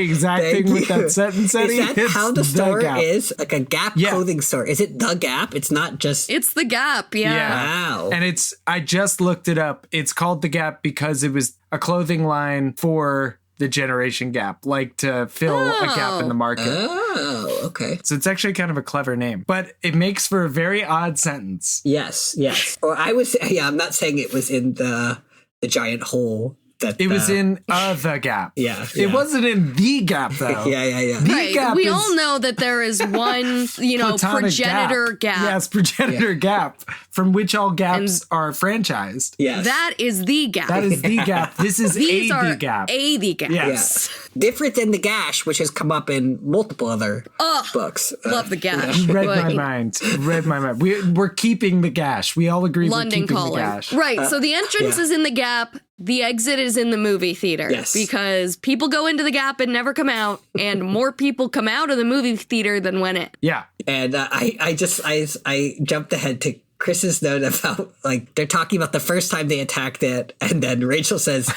exacting with that sentence. Eddie. Is that It's how the store Gap. is? Like a Gap clothing store. Is it the Gap? It's not just. It's the Gap, yeah. Wow. And I just looked it up. It's called the Gap because it was a clothing line for the generation gap, like to fill a gap in the market. Oh, okay. So it's actually kind of a clever name, but it makes for a very odd sentence. Yes. Or I'm not saying it was in the giant hole. That, it was in the gap. Yeah. It wasn't in the gap, though. Yeah. The Right. gap We is all know that there is one, platonic progenitor gap. Yes, progenitor gap, from which all gaps are franchised. Yes. That is the gap. That is the gap. This is These are the gap. the gaps. Yes. Different than the gash, which has come up in multiple other books. Love the gash. You read but- my mind. Read my mind. We're keeping the gash. We all agree London we're keeping Calling. the gash. Right. So the entrance is in the gap. The exit is in the movie theater. Yes. Because people go into the gap and never come out, and more people come out of the movie theater than went in. Yeah. And I jumped ahead to Chris's note about, like, they're talking about the first time they attacked it, and then Rachel says,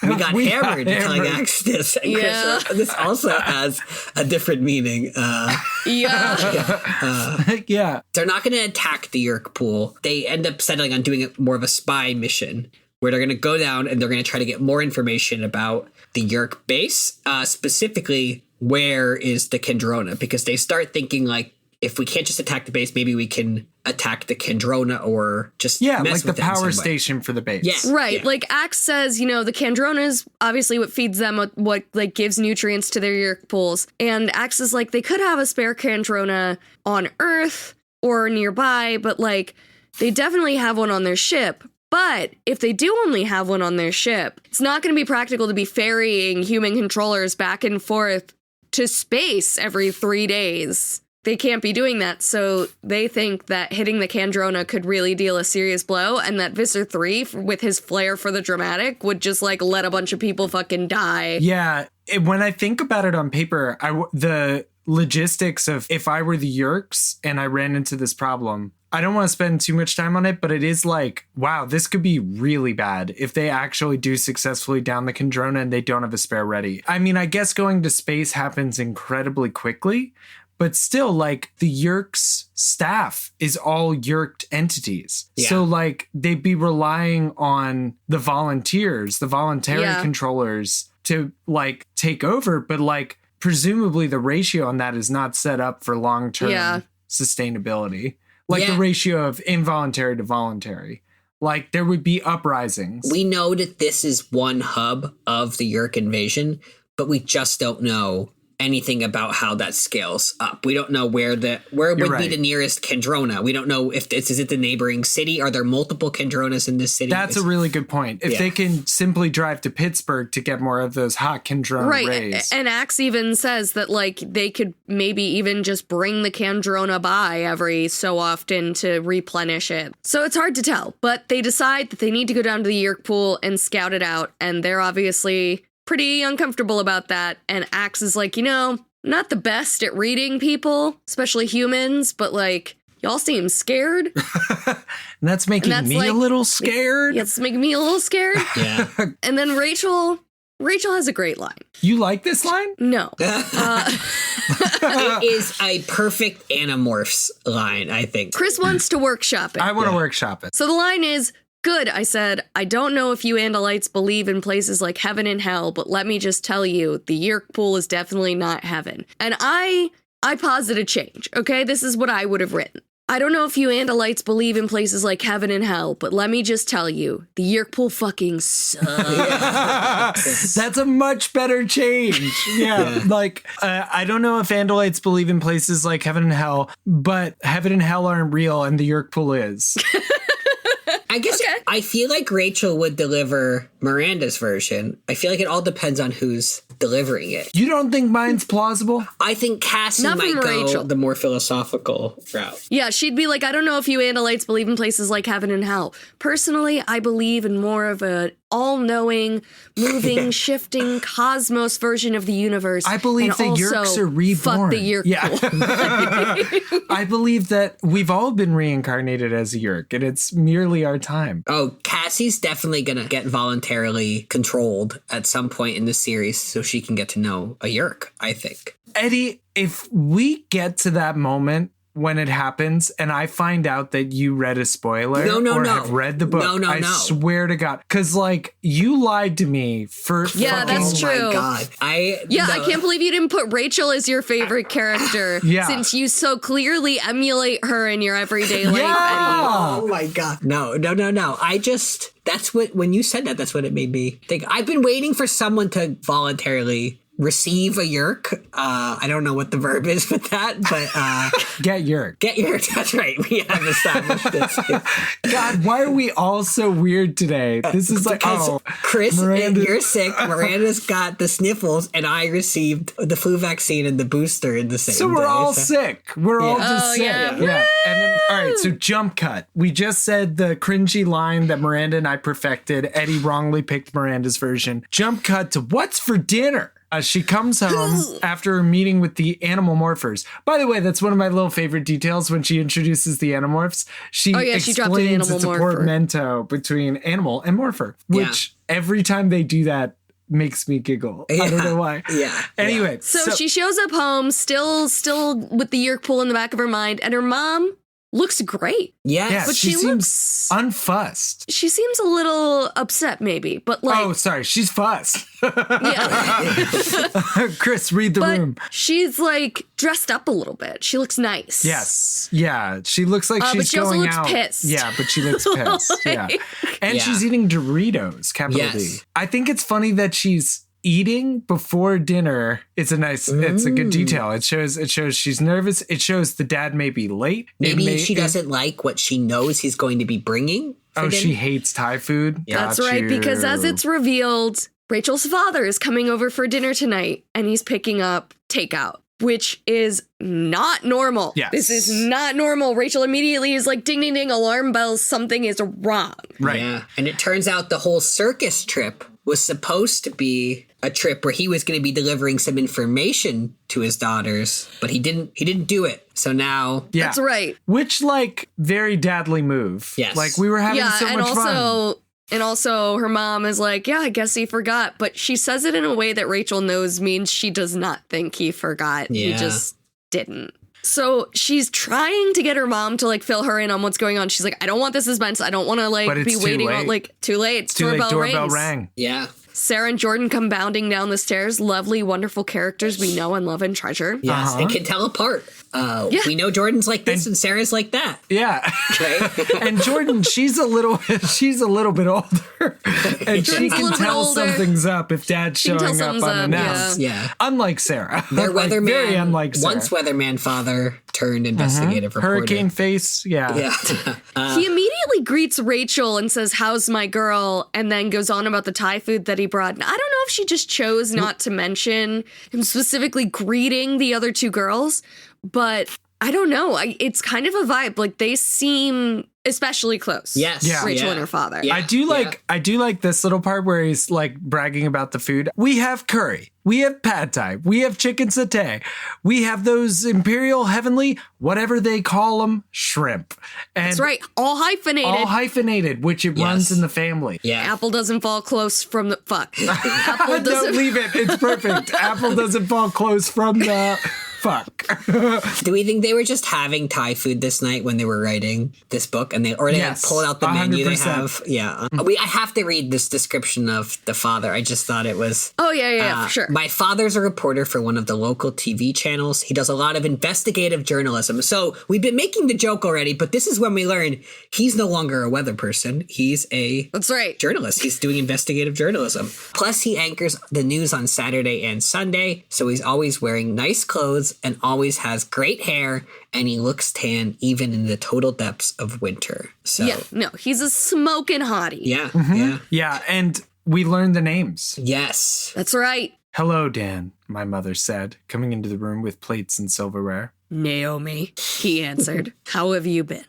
we got hammered telling Axe this. And Yeah. Chris, this also has a different meaning. Yeah. Yeah. They're not going to attack the Yeerk pool. They end up settling on doing it more of a spy mission, where they're going to go down and they're going to try to get more information about the Yeerk base, specifically where is the Kendrona, because they start thinking, like, if we can't just attack the base, maybe we can attack the Kendrona or just Yeah, mess like the with it in some power way. station for the base. Yeah. Right. Like Axe says, the Kendrona is obviously what feeds them, what like gives nutrients to their Yeerk pools. And Axe is like, they could have a spare Kendrona on Earth or nearby, but like they definitely have one on their ship. But if they do only have one on their ship, it's not going to be practical to be ferrying human controllers back and forth to space every 3 days. They can't be doing that, so they think that hitting the Kendrona could really deal a serious blow, and that Visser 3, with his flair for the dramatic, would just, like, let a bunch of people fucking die. Yeah. When I think about it on paper, the logistics of if I were the Yeerks and I ran into this problem, I don't want to spend too much time on it, but it is like, wow, this could be really bad if they actually do successfully down the Kendrona and they don't have a spare ready. I mean, I guess going to space happens incredibly quickly, but still, like, the Yeerks staff is all Yeerked entities. Yeah. So, like, they'd be relying on the volunteers, the voluntary controllers to, like, take over. But, like, presumably the ratio on that is not set up for long-term sustainability. Like the ratio of involuntary to voluntary. Like, there would be uprisings. We know that this is one hub of the Yeerk invasion, but we just don't know anything about how that scales up. We don't know where would be the nearest Kendrona. We don't know if is it the neighboring city? Are there multiple Kendronas in this city? That's a really good point. If they can simply drive to Pittsburgh to get more of those hot Kendrona rays. And Axe even says that, like, they could maybe even just bring the Kendrona by every so often to replenish it. So it's hard to tell, but they decide that they need to go down to the Yeerk pool and scout it out, and they're obviously pretty uncomfortable about that. And Axe is like, not the best at reading people, especially humans, but like, y'all seem scared. And that's making me like, a little scared. It's making me a little scared. Yeah. And then Rachel has a great line. You like this line? No. It is a perfect Animorphs line, I think. Chris wants to workshop it. I want to workshop it. So the line is, good, I said. I don't know if you Andalites believe in places like heaven and hell, but let me just tell you, the Yeerk pool is definitely not heaven. And I posit a change, okay? This is what I would have written. I don't know if you Andalites believe in places like heaven and hell, but let me just tell you, the Yeerk pool fucking sucks. That's a much better change. Yeah. Like, I don't know if Andalites believe in places like heaven and hell, but heaven and hell aren't real and the Yeerk pool is. I guess I feel like Rachel would deliver Miranda's version. I feel like it all depends on who's delivering it. You don't think mine's plausible? I think Cassie Not might from go Rachel. the more philosophical route. Yeah, she'd be like, I don't know if you Andalites believe in places like heaven and hell. Personally, I believe in more of an all-knowing, moving, shifting cosmos version of the universe. I believe the Yeerks are reborn. Fuck the Yeerk pool. I believe that we've all been reincarnated as a Yeerk, and it's merely our time. Oh, Cassie's definitely going to get voluntarily controlled at some point in the series so she can get to know a Yeerk, I think. Eddie, if we get to that moment when it happens and I find out that you read a spoiler or have read the book, I swear to God. Because, like, you lied to me for that's true. Oh, my God. I can't believe you didn't put Rachel as your favorite character since you so clearly emulate her in your everyday life, Eddie. Oh, my God. No. When you said that, that's what it made me think. I've been waiting for someone to voluntarily receive a Yeerk. I don't know what the verb is with that, but get Yeerk. Get Yeerk. That's right. We have established this. God, why are we all so weird today? This is like, Chris, you're sick. Miranda's got the sniffles, and I received the flu vaccine and the booster in the same day. So we're all sick. We're all just sick. Yeah. And then, all right, so jump cut. We just said the cringy line that Miranda and I perfected. Eddie wrongly picked Miranda's version. Jump cut to what's for dinner? She comes home after a meeting with the animal morphers. By the way, that's one of my little favorite details when she introduces the animorphs. She explains it's a portmanteau between animal and morpher, which every time they do that makes me giggle. I don't know why. Anyway. So she shows up home, still with the Yeerk pool in the back of her mind, and her mom looks great. Yes. But she seems unfussed. She seems a little upset, maybe, but like... Oh, sorry. She's fussed. Yeah. Chris, read the room. She's like dressed up a little bit. She looks nice. Yes. Yeah. She looks like she's going out. But she also looks pissed. Yeah, but she looks pissed. And she's eating Doritos, capital D. I think it's funny that she's eating before dinner. It's a good detail. It shows she's nervous. It shows the dad may be late. Maybe she doesn't like what she knows he's going to be bringing. She hates Thai food. That's right, because as it's revealed, Rachel's father is coming over for dinner tonight, and he's picking up takeout, which is not normal. Yes. This is not normal. Rachel immediately is like, ding, ding, ding, alarm bells, something is wrong. Right. Yeah. And it turns out the whole circus trip was supposed to be a trip where he was going to be delivering some information to his daughters, but he didn't do it. So now... Yeah. That's right. Which, like, very dadly move. Yes. Like, we were having so much fun. And also, her mom is like, yeah, I guess he forgot. But she says it in a way that Rachel knows means she does not think he forgot. Yeah. He just didn't. So she's trying to get her mom to like fill her in on what's going on. She's like, I don't want this suspense. I don't want to like be waiting on like too late. It's too late. Doorbell rang. Yeah. Sarah and Jordan come bounding down the stairs. Lovely, wonderful characters we know and love and treasure. Yes, and can tell apart. We know Jordan's like this and Sarah's like that. Yeah. Okay. And Jordan, she's a little bit older. And she can tell something's up if dad's showing up unannounced. Yeah. Unlike Sarah. Their weatherman, very unlike Sarah. Once weatherman father turned investigative reporter. Hurricane face, yeah. He immediately greets Rachel and says, how's my girl? And then goes on about the Thai food that he brought. And I don't know if she just chose not to mention him specifically greeting the other two girls, but I don't know. It's kind of a vibe. Like, they seem especially close. Yes. Yeah. Rachel and her father. Yeah. I do like this little part where he's like bragging about the food. We have curry. We have pad thai. We have chicken satay. We have those imperial heavenly, whatever they call them, shrimp. And that's right. All hyphenated. Which it runs in the family. Yeah. Apple doesn't fall close from the fuck. Apple Don't leave it. It's perfect. Apple doesn't fall close from the fuck. Do we think they were just having Thai food this night when they were writing this book, and they had pulled out the 100%. Menu they have? Yeah. I have to read this description of the father. I just thought it was. Oh yeah, for sure. My father's a reporter for one of the local TV channels. He does a lot of investigative journalism. So we've been making the joke already, but this is when we learn he's no longer a weather person. He's That's right. journalist. He's doing investigative journalism. Plus, he anchors the news on Saturday and Sunday. So he's always wearing nice clothes and always has great hair, and he looks tan even in the total depths of winter. So he's a smoking hottie. Yeah. Yeah, and we learned the names. Yes. That's right. Hello, Dan, my mother said, coming into the room with plates and silverware. Naomi, he answered. How have you been?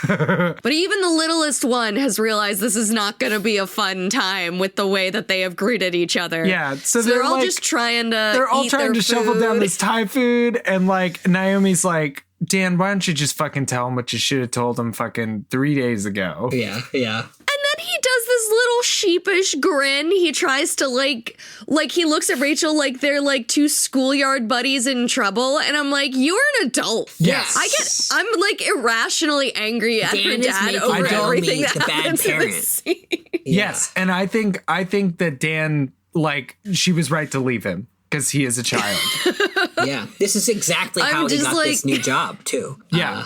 But even the littlest one has realized this is not going to be a fun time with the way that they have greeted each other. Yeah, so they're all just trying to They're all eat trying their to shovel food. down this Thai food, and like Naomi's like, Dan, why don't you just fucking tell him what you should have told him fucking 3 days ago? Yeah. And then then he does this little sheepish grin. He tries to like he looks at Rachel like they're like two schoolyard buddies in trouble. And I'm like, you're an adult. Yes. I'm like irrationally angry at her dad over everything that happens in this scene. Yes. And I think that Dan, like, she was right to leave him because he is a child. Yeah. This is exactly how he got this new job, too. Yeah.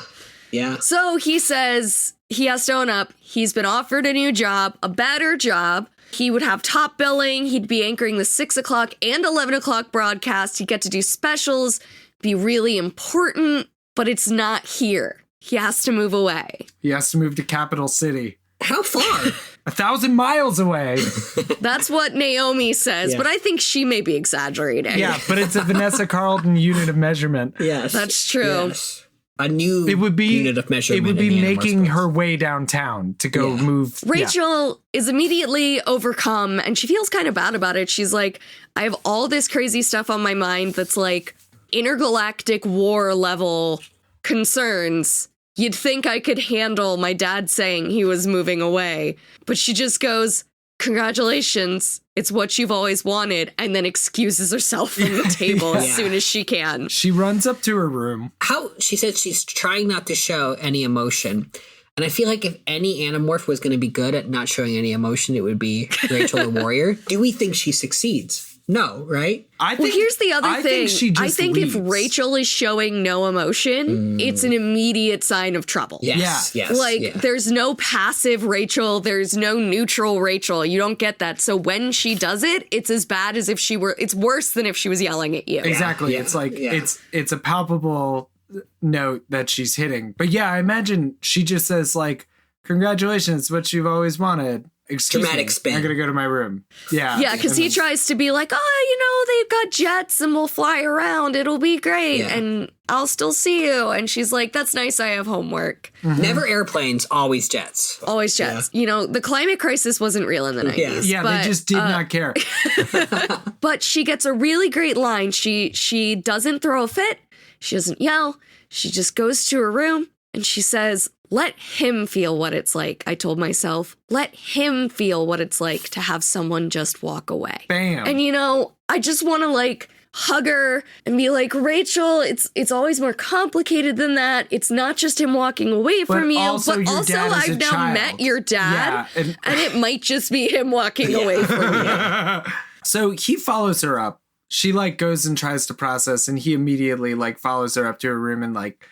Yeah. So he says he has to own up. He's been offered a new job, a better job. He would have top billing. He'd be anchoring the 6 o'clock and 11 o'clock broadcast. He'd get to do specials, be really important, but it's not here. He has to move away. He has to move to Capital City. How far? 1,000 miles away. That's what Naomi says, but I think she may be exaggerating. Yeah, but it's a Vanessa Carlton unit of measurement. Yes. That's true. Yes. A new unit of measurement. It would be making her way downtown to go move. Rachel is immediately overcome and she feels kind of bad about it. She's like, I have all this crazy stuff on my mind that's like intergalactic war level concerns. You'd think I could handle my dad saying he was moving away. But she just goes, congratulations. It's what you've always wanted. And then excuses herself from the table as soon as she can. She runs up to her room. She said she's trying not to show any emotion. And I feel like if any Animorph was going to be good at not showing any emotion, it would be Rachel the Warrior. Do we think she succeeds? No, right? Here's the other thing. I think if Rachel is showing no emotion, it's an immediate sign of trouble. Yes. There's no passive Rachel. There's no neutral Rachel. You don't get that. So when she does it, it's as bad as if she were, it's worse than if she was yelling at you. Exactly. Yeah. It's like, it's a palpable note that she's hitting. But yeah, I imagine she just says like, congratulations, what you've always wanted. Dramatic spin. I'm going to go to my room. Yeah. Yeah, because he tries to be like, they've got jets and we'll fly around. It'll be great. Yeah. And I'll still see you. And she's like, that's nice. I have homework. Mm-hmm. Never airplanes, always jets. Always jets. Yeah. The climate crisis wasn't real in the 90s. Yeah, they just did not care. But she gets a really great line. She doesn't throw a fit. She doesn't yell. She just goes to her room and she says, let him feel what it's like. I told myself, let him feel what it's like to have someone just walk away. Bam. And I just want to like hug her and be like, Rachel, it's always more complicated than that. It's not just him walking away from you, but also I've now met your dad, and it might just be him walking away from you. So he follows her up. She like goes and tries to process, and he immediately like follows her up to her room and like,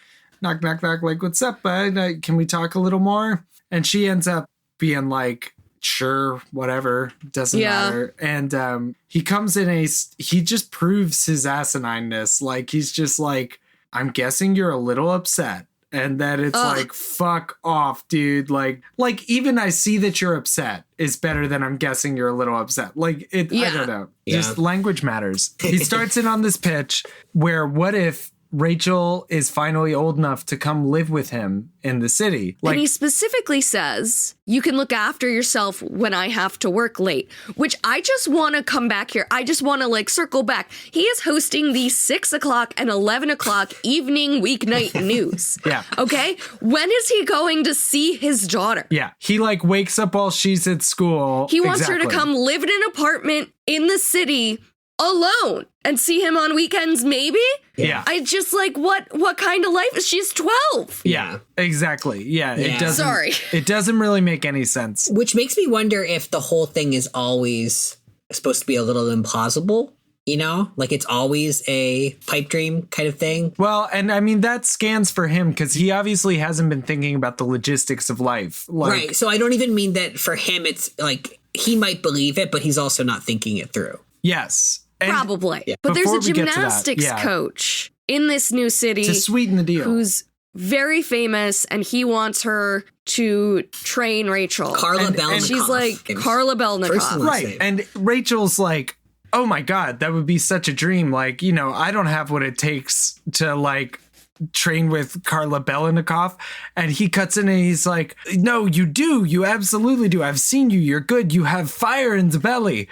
knock, knock, knock, like, what's up, bud? Can we talk a little more? And she ends up being like, sure, whatever, doesn't matter. And he comes in he just proves his asinineness. Like, he's just like, I'm guessing you're a little upset. And then it's like, fuck off, dude. Like even I see that you're upset is better than I'm guessing you're a little upset. Like, I don't know. Yeah. Just language matters. He starts in on this pitch where what if Rachel is finally old enough to come live with him in the city. And he specifically says, you can look after yourself when I have to work late, which I just want to come back here. I just want to like circle back. He is hosting the 6 o'clock and 11 o'clock evening weeknight news. Yeah. Okay. When is he going to see his daughter? Yeah. He like wakes up while she's at school. He wants her to come live in an apartment in the city alone and see him on weekends, maybe? Yeah. I just like, what kind of life is she's 12? Yeah, exactly. Yeah. It doesn't really make any sense. Which makes me wonder if the whole thing is always supposed to be a little implausible, like it's always a pipe dream kind of thing. Well, and I mean, that scans for him because he obviously hasn't been thinking about the logistics of life. Right. So I don't even mean that for him, it's like he might believe it, but he's also not thinking it through. Yes. Probably. Yeah. But there's a gymnastics coach in this new city to sweeten the deal who's very famous, and he wants her to train Rachel. Carla Belnikoff. And she's like, Carla Belnikoff. Right. And Rachel's like, oh my God, that would be such a dream. Like, I don't have what it takes to like train with Carla Belnikoff. And he cuts in and he's like, no, you do. You absolutely do. I've seen you. You're good. You have fire in the belly.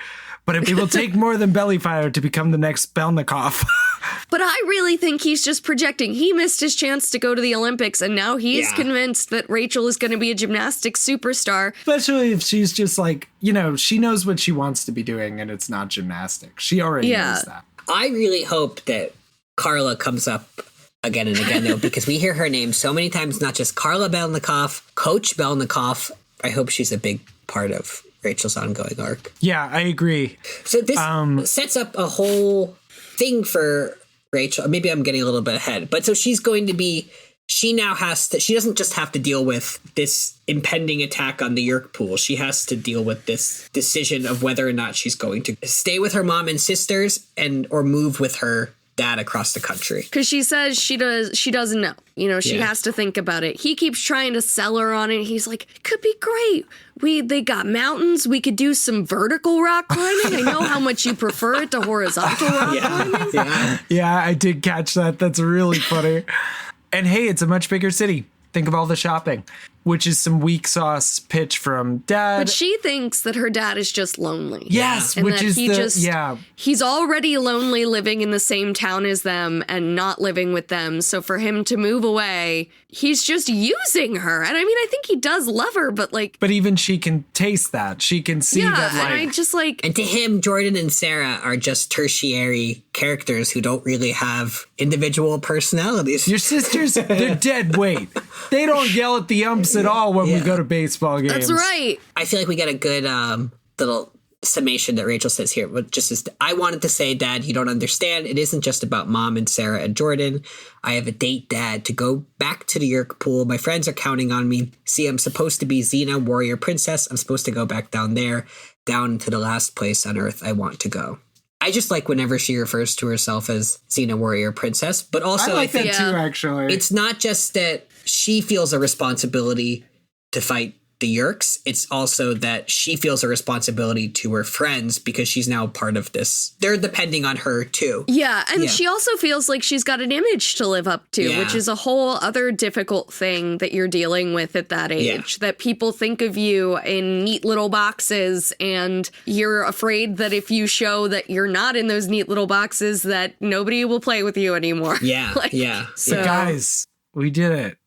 But it will take more than belly fire to become the next Belnikoff. But But I really think he's just projecting. He missed his chance to go to the Olympics, and now he's convinced that Rachel is going to be a gymnastics superstar. Especially if she's just like, she knows what she wants to be doing, and it's not gymnastics. She already knows that. I really hope that Carla comes up again and again, though, because we hear her name so many times, not just Carla Belnikoff, Coach Belnikoff. I hope she's a big part of Rachel's ongoing arc. Yeah, I agree. So this sets up a whole thing for Rachel. Maybe I'm getting a little bit ahead, but so she's going to be, she doesn't just have to deal with this impending attack on the Yeerk pool. She has to deal with this decision of whether or not she's going to stay with her mom and sisters or move with her dad across the country. Because she says she doesn't know. She has to think about it. He keeps trying to sell her on it. He's like, it could be great. They got mountains. We could do some vertical rock climbing. I know how much you prefer it to horizontal rock climbing. Yeah, I did catch that. That's really funny. And hey, it's a much bigger city. Think of all the shopping, which is some weak sauce pitch from Dad. But she thinks that her dad is just lonely. Yes, and which that is he's already lonely living in the same town as them and not living with them. So for him to move away, he's just using her. And I mean, I think he does love her, but But even she can taste that. She can see that, and I just And to him, Jordan and Sarah are just tertiary characters who don't really have individual personalities. Your sisters, they're dead weight. They don't yell at the umps at all when we go to baseball games. That's right. I feel like we got a good little summation that Rachel says here, but just as I wanted to say, Dad, you don't understand. It isn't just about Mom and Sarah and Jordan. I have a date, Dad, to go back to the Yeerk pool. My friends are counting on me. See, I'm supposed to be Xena, warrior princess. I'm supposed to go back down there, down to the last place on Earth I want to go. I just like whenever she refers to herself as Xena, warrior princess, but also I think that too, actually. It's not just that she feels a responsibility to fight the Yeerks. It's also that she feels a responsibility to her friends because she's now part of this. They're depending on her too. Yeah, and she also feels like she's got an image to live up to, which is a whole other difficult thing that you're dealing with at that age. That people think of you in neat little boxes, and you're afraid that if you show that you're not in those neat little boxes, that nobody will play with you anymore. Yeah, So, guys, we did it.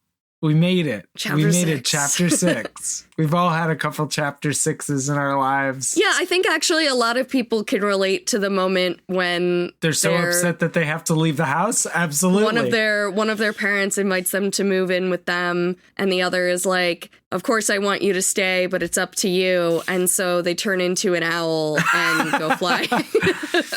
We made it. Chapter 6. Chapter 6. We've all had a couple chapter 6s in our lives. Yeah, I think actually a lot of people can relate to the moment when they're so upset that they have to leave the house. Absolutely. One of their parents invites them to move in with them, and the other is like, of course I want you to stay, but it's up to you. And so they turn into an owl and go fly.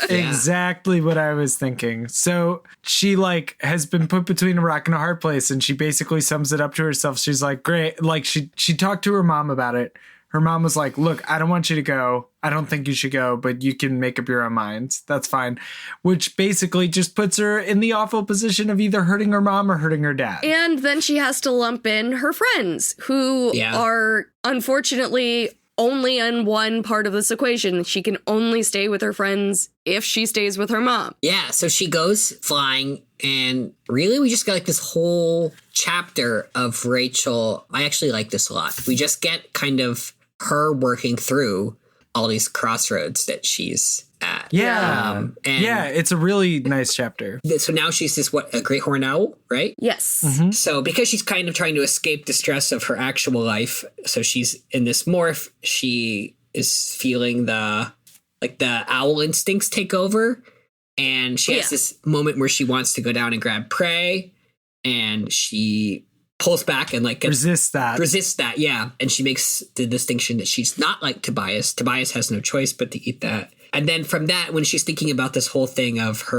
Exactly what I was thinking. So she has been put between a rock and a hard place, and she basically sums it up to herself. She's like, great. She talked to her mom about it. Her mom was like, look, I don't want you to go. I don't think you should go, but you can make up your own minds. That's fine. Which basically just puts her in the awful position of either hurting her mom or hurting her dad. And then she has to lump in her friends who are unfortunately only in one part of this equation. She can only stay with her friends if she stays with her mom. Yeah, so she goes flying, and really we just got this whole chapter of Rachel. I actually like this a lot. We just get kind of her working through all these crossroads that she's at. Yeah. It's a really nice chapter. So now she's a great horned owl, right? Yes. Mm-hmm. So because she's kind of trying to escape the stress of her actual life, so she's in this morph, she is feeling the owl instincts take over, and she has this moment where she wants to go down and grab prey, and she pulls back and resists that, yeah. And she makes the distinction that she's not like Tobias. Tobias has no choice but to eat that. And then from that, when she's thinking about this whole thing of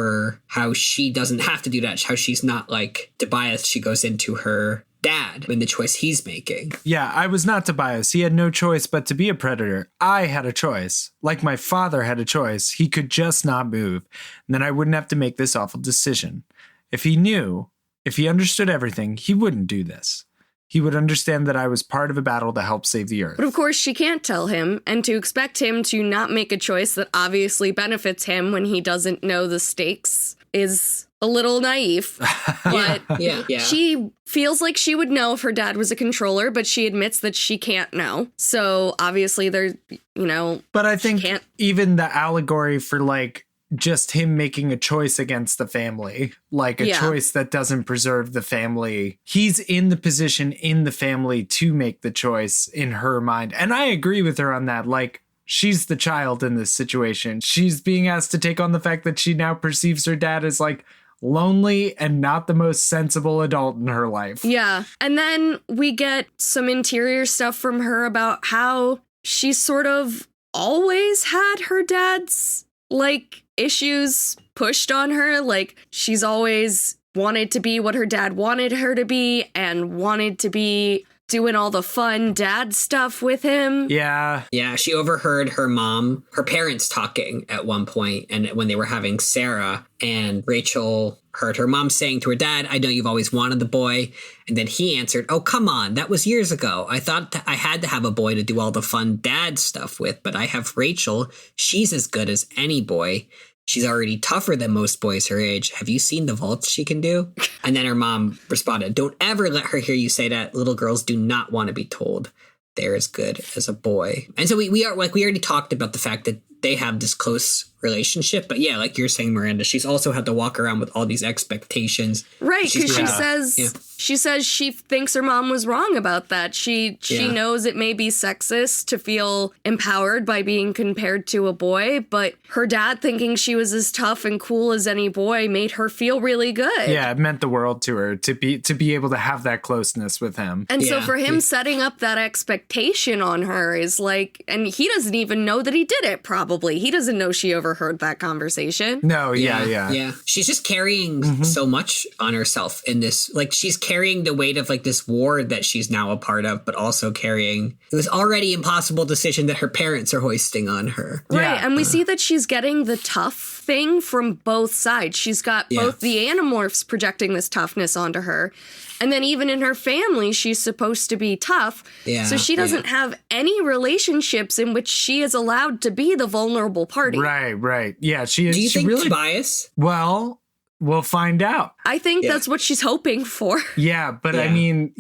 how she doesn't have to do that, how she's not like Tobias, she goes into her dad and the choice he's making. Yeah, I was not Tobias. He had no choice but to be a predator. I had a choice. Like my father had a choice. He could just not move. And then I wouldn't have to make this awful decision. If he understood everything, he wouldn't do this. He would understand that I was part of a battle to help save the Earth. But of course, she can't tell him, and to expect him to not make a choice that obviously benefits him when he doesn't know the stakes is a little naive. But she feels like she would know if her dad was a controller, but she admits that she can't know. So obviously, But I think even the allegory for just him making a choice against the family, like a choice that doesn't preserve the family. He's in the position in the family to make the choice in her mind. And I agree with her on that. Like, she's the child in this situation. She's being asked to take on the fact that she now perceives her dad as like lonely and not the most sensible adult in her life. Yeah. And then we get some interior stuff from her about how she sort of always had her dad's like issues pushed on her. Like, she's always wanted to be what her dad wanted her to be and wanted to be doing all the fun dad stuff with him. Yeah. Yeah, she overheard her parents talking at one point, and when they were having Sarah, and Rachel heard her mom saying to her dad, "I know you've always wanted the boy." And then he answered, "Oh, come on, that was years ago. I thought I had to have a boy to do all the fun dad stuff with, but I have Rachel. She's as good as any boy. She's already tougher than most boys her age. Have you seen the vaults she can do?" And then her mom responded, "Don't ever let her hear you say that. Little girls do not want to be told they're as good as a boy." And so we already talked about the fact that they have this close relationship. But yeah, like you're saying, Miranda, she's also had to walk around with all these expectations. Right, because she says she thinks her mom was wrong about that. She knows it may be sexist to feel empowered by being compared to a boy, but her dad thinking she was as tough and cool as any boy made her feel really good. Yeah, it meant the world to her to be able to have that closeness with him. And so for him setting up that expectation on her is like, and he doesn't even know that he did it, probably. He doesn't know she overheard that conversation. No, yeah. She's just carrying so much on herself in this. Like, she's carrying the weight of like this war that she's now a part of, but also carrying it was already impossible decision that her parents are hoisting on her. Right, Yeah. and we see that she's getting the tough thing from both sides. She's got both the Animorphs projecting this toughness onto her, and then even in her family, she's supposed to be tough. Yeah, so she doesn't have any relationships in which she is allowed to be the vulnerable party. Right. Yeah, she is. Do you think really Tobias? Well, we'll find out. I think that's what she's hoping for. Yeah, but I mean,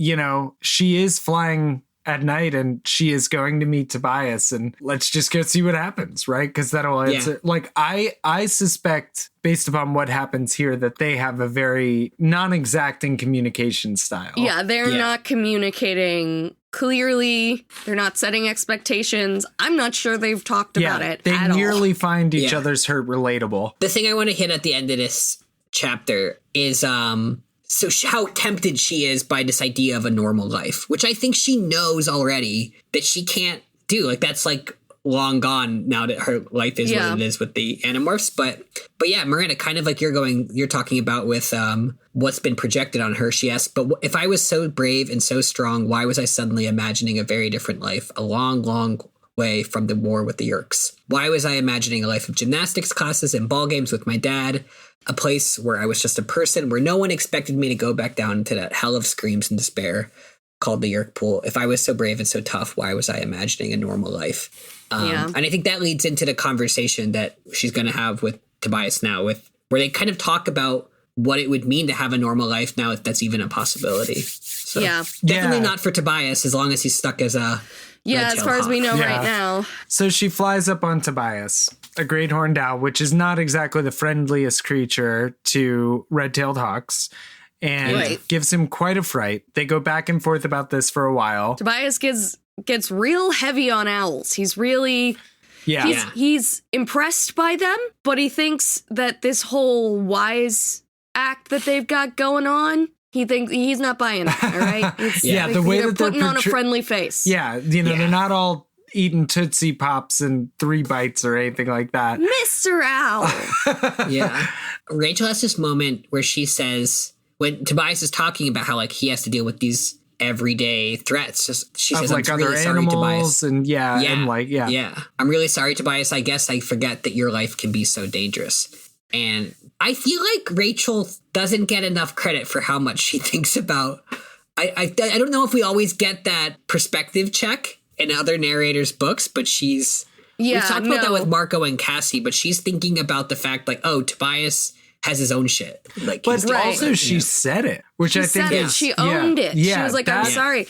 she is flying at night and she is going to meet Tobias, and let's just go see what happens, right? Because that'll answer. Like, I suspect, based upon what happens here, that they have a very non-exacting communication style. Yeah, they're not communicating clearly. They're not setting expectations. I'm not sure they've talked about it they at all. nearly find each other's hurt relatable. The thing I want to hit at the end of this chapter is how tempted she is by this idea of a normal life, which I think she knows already that she can't do. Like, that's like long gone now that her life is what it is with the Animorphs. But yeah, Miranda, kind of like you're talking about with what's been projected on her. She asks, but if I was so brave and so strong, why was I suddenly imagining a very different life, a long, long way from the war with the Yeerks? Why was I imagining a life of gymnastics classes and ball games with my dad? A place where I was just a person, where no one expected me to go back down into that hell of screams and despair called the Yeerk pool. If I was so brave and so tough, why was I imagining a normal life? And I think that leads into the conversation that she's going to have with Tobias now, where they kind of talk about what it would mean to have a normal life now, if that's even a possibility. So definitely not for Tobias, as long as he's stuck as a as far as we know right now. So she flies up on Tobias, a great horned owl, which is not exactly the friendliest creature to red-tailed hawks, and gives him quite a fright. They go back and forth about this for a while. Tobias gets real heavy on owls. He's really... He's impressed by them, but he thinks that this whole wise act that they've got going on, he's not buying it, all right? The way that they're putting on a friendly face. Yeah, they're not all eating Tootsie Pops in 3 bites or anything like that. Mr. Owl! Rachel has this moment where she says, when Tobias is talking about how like he has to deal with these everyday threats, she says, like, I'm other really sorry, Tobias. And I'm really sorry, Tobias. I guess I forget that your life can be so dangerous. And I feel like Rachel doesn't get enough credit for how much she thinks about. I don't know if we always get that perspective check in other narrators' books, but we've talked about that with Marco and Cassie, but she's thinking about the fact like, oh, Tobias has his own shit. Like, but also she said it, which I think she owned it. She was like, I'm sorry.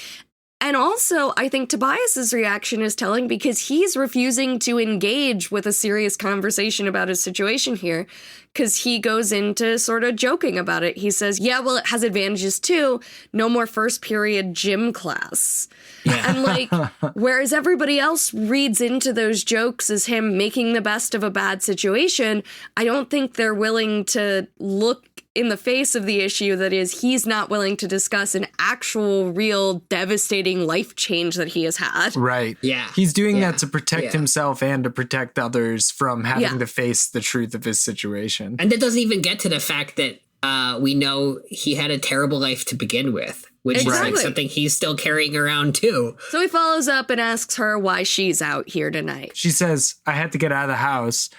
And also, I think Tobias's reaction is telling because he's refusing to engage with a serious conversation about his situation here, because he goes into sort of joking about it. He says, yeah, well, it has advantages too. No more first period gym class. Yeah. And like, whereas everybody else reads into those jokes as him making the best of a bad situation, I don't think they're willing to look in the face of the issue that is he's not willing to discuss an actual, real, devastating life change that he has had. Right. Yeah. He's doing that to protect himself and to protect others from having to face the truth of his situation. And that doesn't even get to the fact that we know he had a terrible life to begin with, which is like something he's still carrying around too. So he follows up and asks her why she's out here tonight. She says, I had to get out of the house.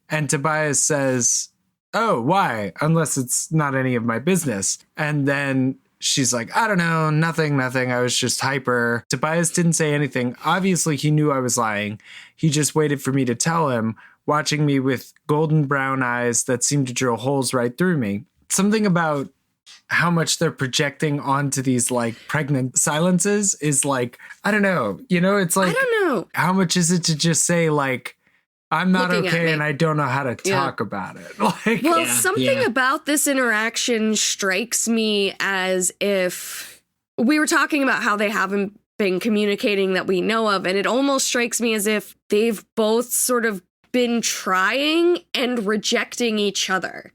And Tobias says, oh, why? Unless it's not any of my business. And then she's like, I don't know, nothing. I was just hyper. Tobias didn't say anything. Obviously, he knew I was lying. He just waited for me to tell him, watching me with golden brown eyes that seemed to drill holes right through me. Something about how much they're projecting onto these like pregnant silences is like, I don't know. You know, it's like, I don't know. How much is it to just say like, I'm not okay and I don't know how to talk about it. Like, well, something about this interaction strikes me as if we were talking about how they haven't been communicating that we know of. And it almost strikes me as if they've both sort of been trying and rejecting each other.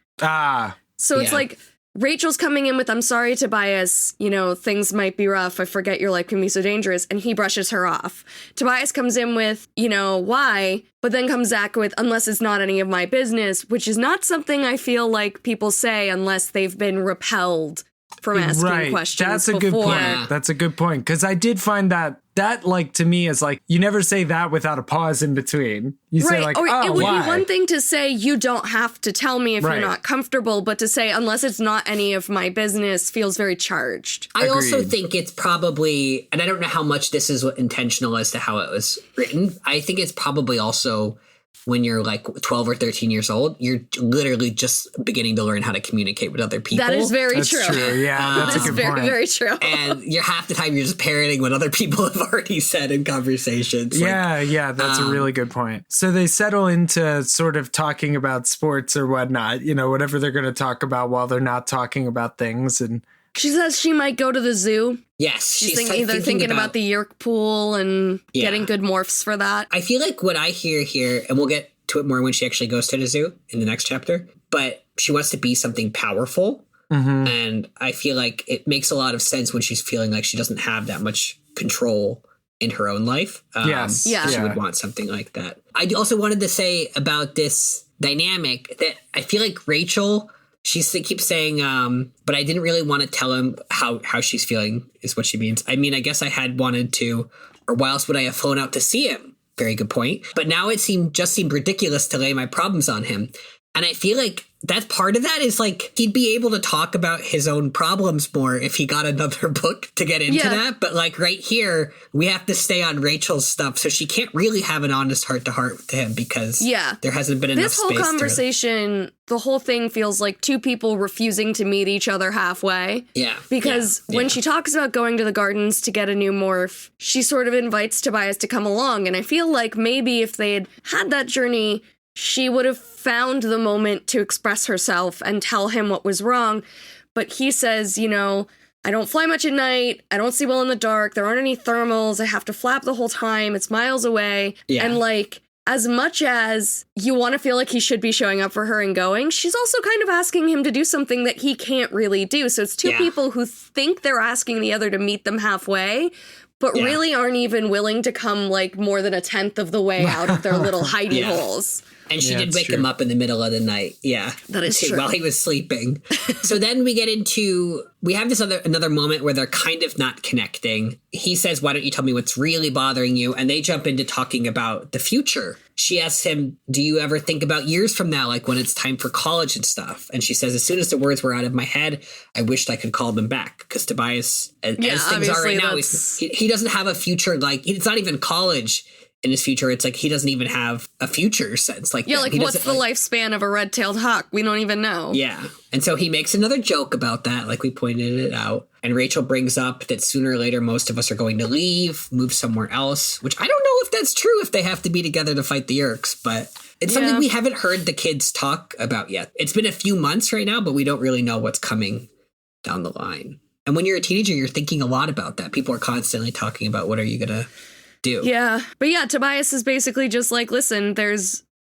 So it's like Rachel's coming in with, I'm sorry, Tobias, you know, things might be rough. I forget your life can be so dangerous. And he brushes her off. Tobias comes in with, you know, why? But then comes back with, unless it's not any of my business, which is not something I feel like people say unless they've been repelled from asking questions. That's a before. good point. Yeah. That's a good point. Because I did find that like to me is like, you never say that without a pause in between. You say like, it would be one thing to say, you don't have to tell me if you're not comfortable, but to say, unless it's not any of my business, feels very charged. I also think it's probably, and I don't know how much this is intentional as to how it was written. I think it's probably also when you're like 12 or 13 years old, you're literally just beginning to learn how to communicate with other people. That is very true. Yeah, that's a good point. Very true. And you're half the time you're just parroting what other people have already said in conversations. Yeah, that's a really good point. So they settle into sort of talking about sports or whatnot, you know, whatever they're going to talk about while they're not talking about things. And she says she might go to the zoo. Yes. She's thinking about the Yeerk pool and getting good morphs for that. I feel like what I hear here, and we'll get to it more when she actually goes to the zoo in the next chapter, but she wants to be something powerful. Mm-hmm. And I feel like it makes a lot of sense when she's feeling like she doesn't have that much control in her own life. She would want something like that. I also wanted to say about this dynamic that I feel like Rachel, she keeps saying, but I didn't really want to tell him how she's feeling is what she means. I mean, I guess I had wanted to, or why else would I have flown out to see him? Very good point. But now it seemed ridiculous to lay my problems on him. And I feel like that's part of that is like he'd be able to talk about his own problems more if he got another book to get into that. But like right here, we have to stay on Rachel's stuff. So she can't really have an honest heart to heart to him because there hasn't been enough space. This whole conversation, the whole thing feels like two people refusing to meet each other halfway. Yeah. Because when she talks about going to the gardens to get a new morph, she sort of invites Tobias to come along. And I feel like maybe if they had that journey, she would have found the moment to express herself and tell him what was wrong. But he says, you know, I don't fly much at night. I don't see well in the dark. There aren't any thermals. I have to flap the whole time. It's miles away. Yeah. And like, as much as you want to feel like he should be showing up for her and going, she's also kind of asking him to do something that he can't really do. So it's two people who think they're asking the other to meet them halfway, but really aren't even willing to come like more than a tenth of the way out of their little hidey holes. And she did wake him up in the middle of the night. Yeah. That is true. While he was sleeping. So then we get into, we have this another moment where they're kind of not connecting. He says, why don't you tell me what's really bothering you? And they jump into talking about the future. She asks him, do you ever think about years from now, like when it's time for college and stuff? And she says, as soon as the words were out of my head, I wished I could call them back. Because Tobias, as things are right now, he doesn't have a future. Like, it's not even college in his future, it's like he doesn't even have a future sense. Like, Yeah, that. like He what's the doesn't, lifespan of a red-tailed hawk? We don't even know. Yeah. And so he makes another joke about that, like we pointed it out. And Rachel brings up that sooner or later, most of us are going to leave, move somewhere else, which I don't know if that's true if they have to be together to fight the Yeerks, but it's something we haven't heard the kids talk about yet. It's been a few months right now, but we don't really know what's coming down the line. And when you're a teenager, you're thinking a lot about that. People are constantly talking about what are you going to do? Yeah. But yeah, Tobias is basically just like, listen,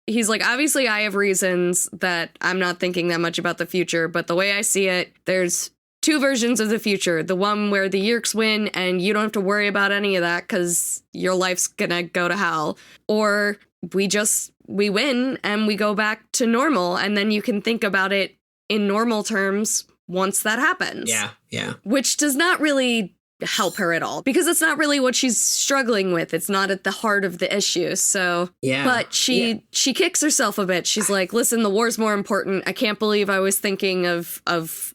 he's like, obviously I have reasons that I'm not thinking that much about the future, but the way I see it, there's two versions of the future. The one where the Yeerks win and you don't have to worry about any of that because your life's gonna go to hell. Or we win and we go back to normal, and then you can think about it in normal terms once that happens. Yeah. Which does not really help her at all, because it's not really what she's struggling with. It's not at the heart of the issue. So, Yeah. But she kicks herself a bit. She's like, listen, the war's more important. I can't believe I was thinking of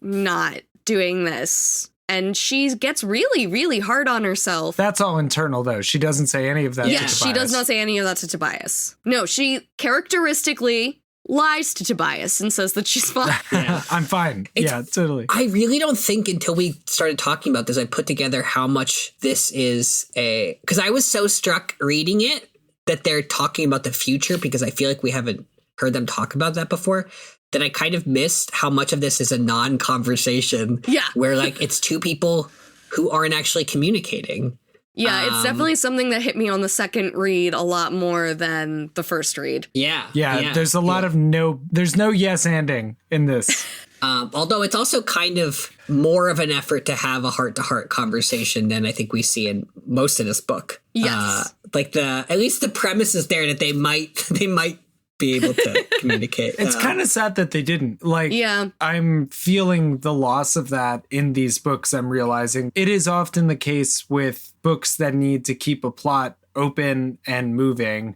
not doing this. And she gets really, really hard on herself. That's all internal, though. She doesn't say any of that to Tobias. She does not say any of that to Tobias. No, she characteristically lies to Tobias and says that she's fine. Yeah, I'm fine. Yeah, totally. I really don't think until we started talking about this, I put together how much this is because I was so struck reading it that they're talking about the future, because I feel like we haven't heard them talk about that before, that I kind of missed how much of this is a non-conversation. Yeah. Where like it's two people who aren't actually communicating. Yeah, it's definitely something that hit me on the second read a lot more than the first read. Yeah. There's a lot of there's no yes-anding in this. Although it's also kind of more of an effort to have a heart-to-heart conversation than I think we see in most of this book. Yes. Like at least the premise is there that they might be able to communicate. It's kind of sad that they didn't. Like, Yeah. I'm feeling the loss of that in these books. I'm realizing it is often the case with books that need to keep a plot open and moving,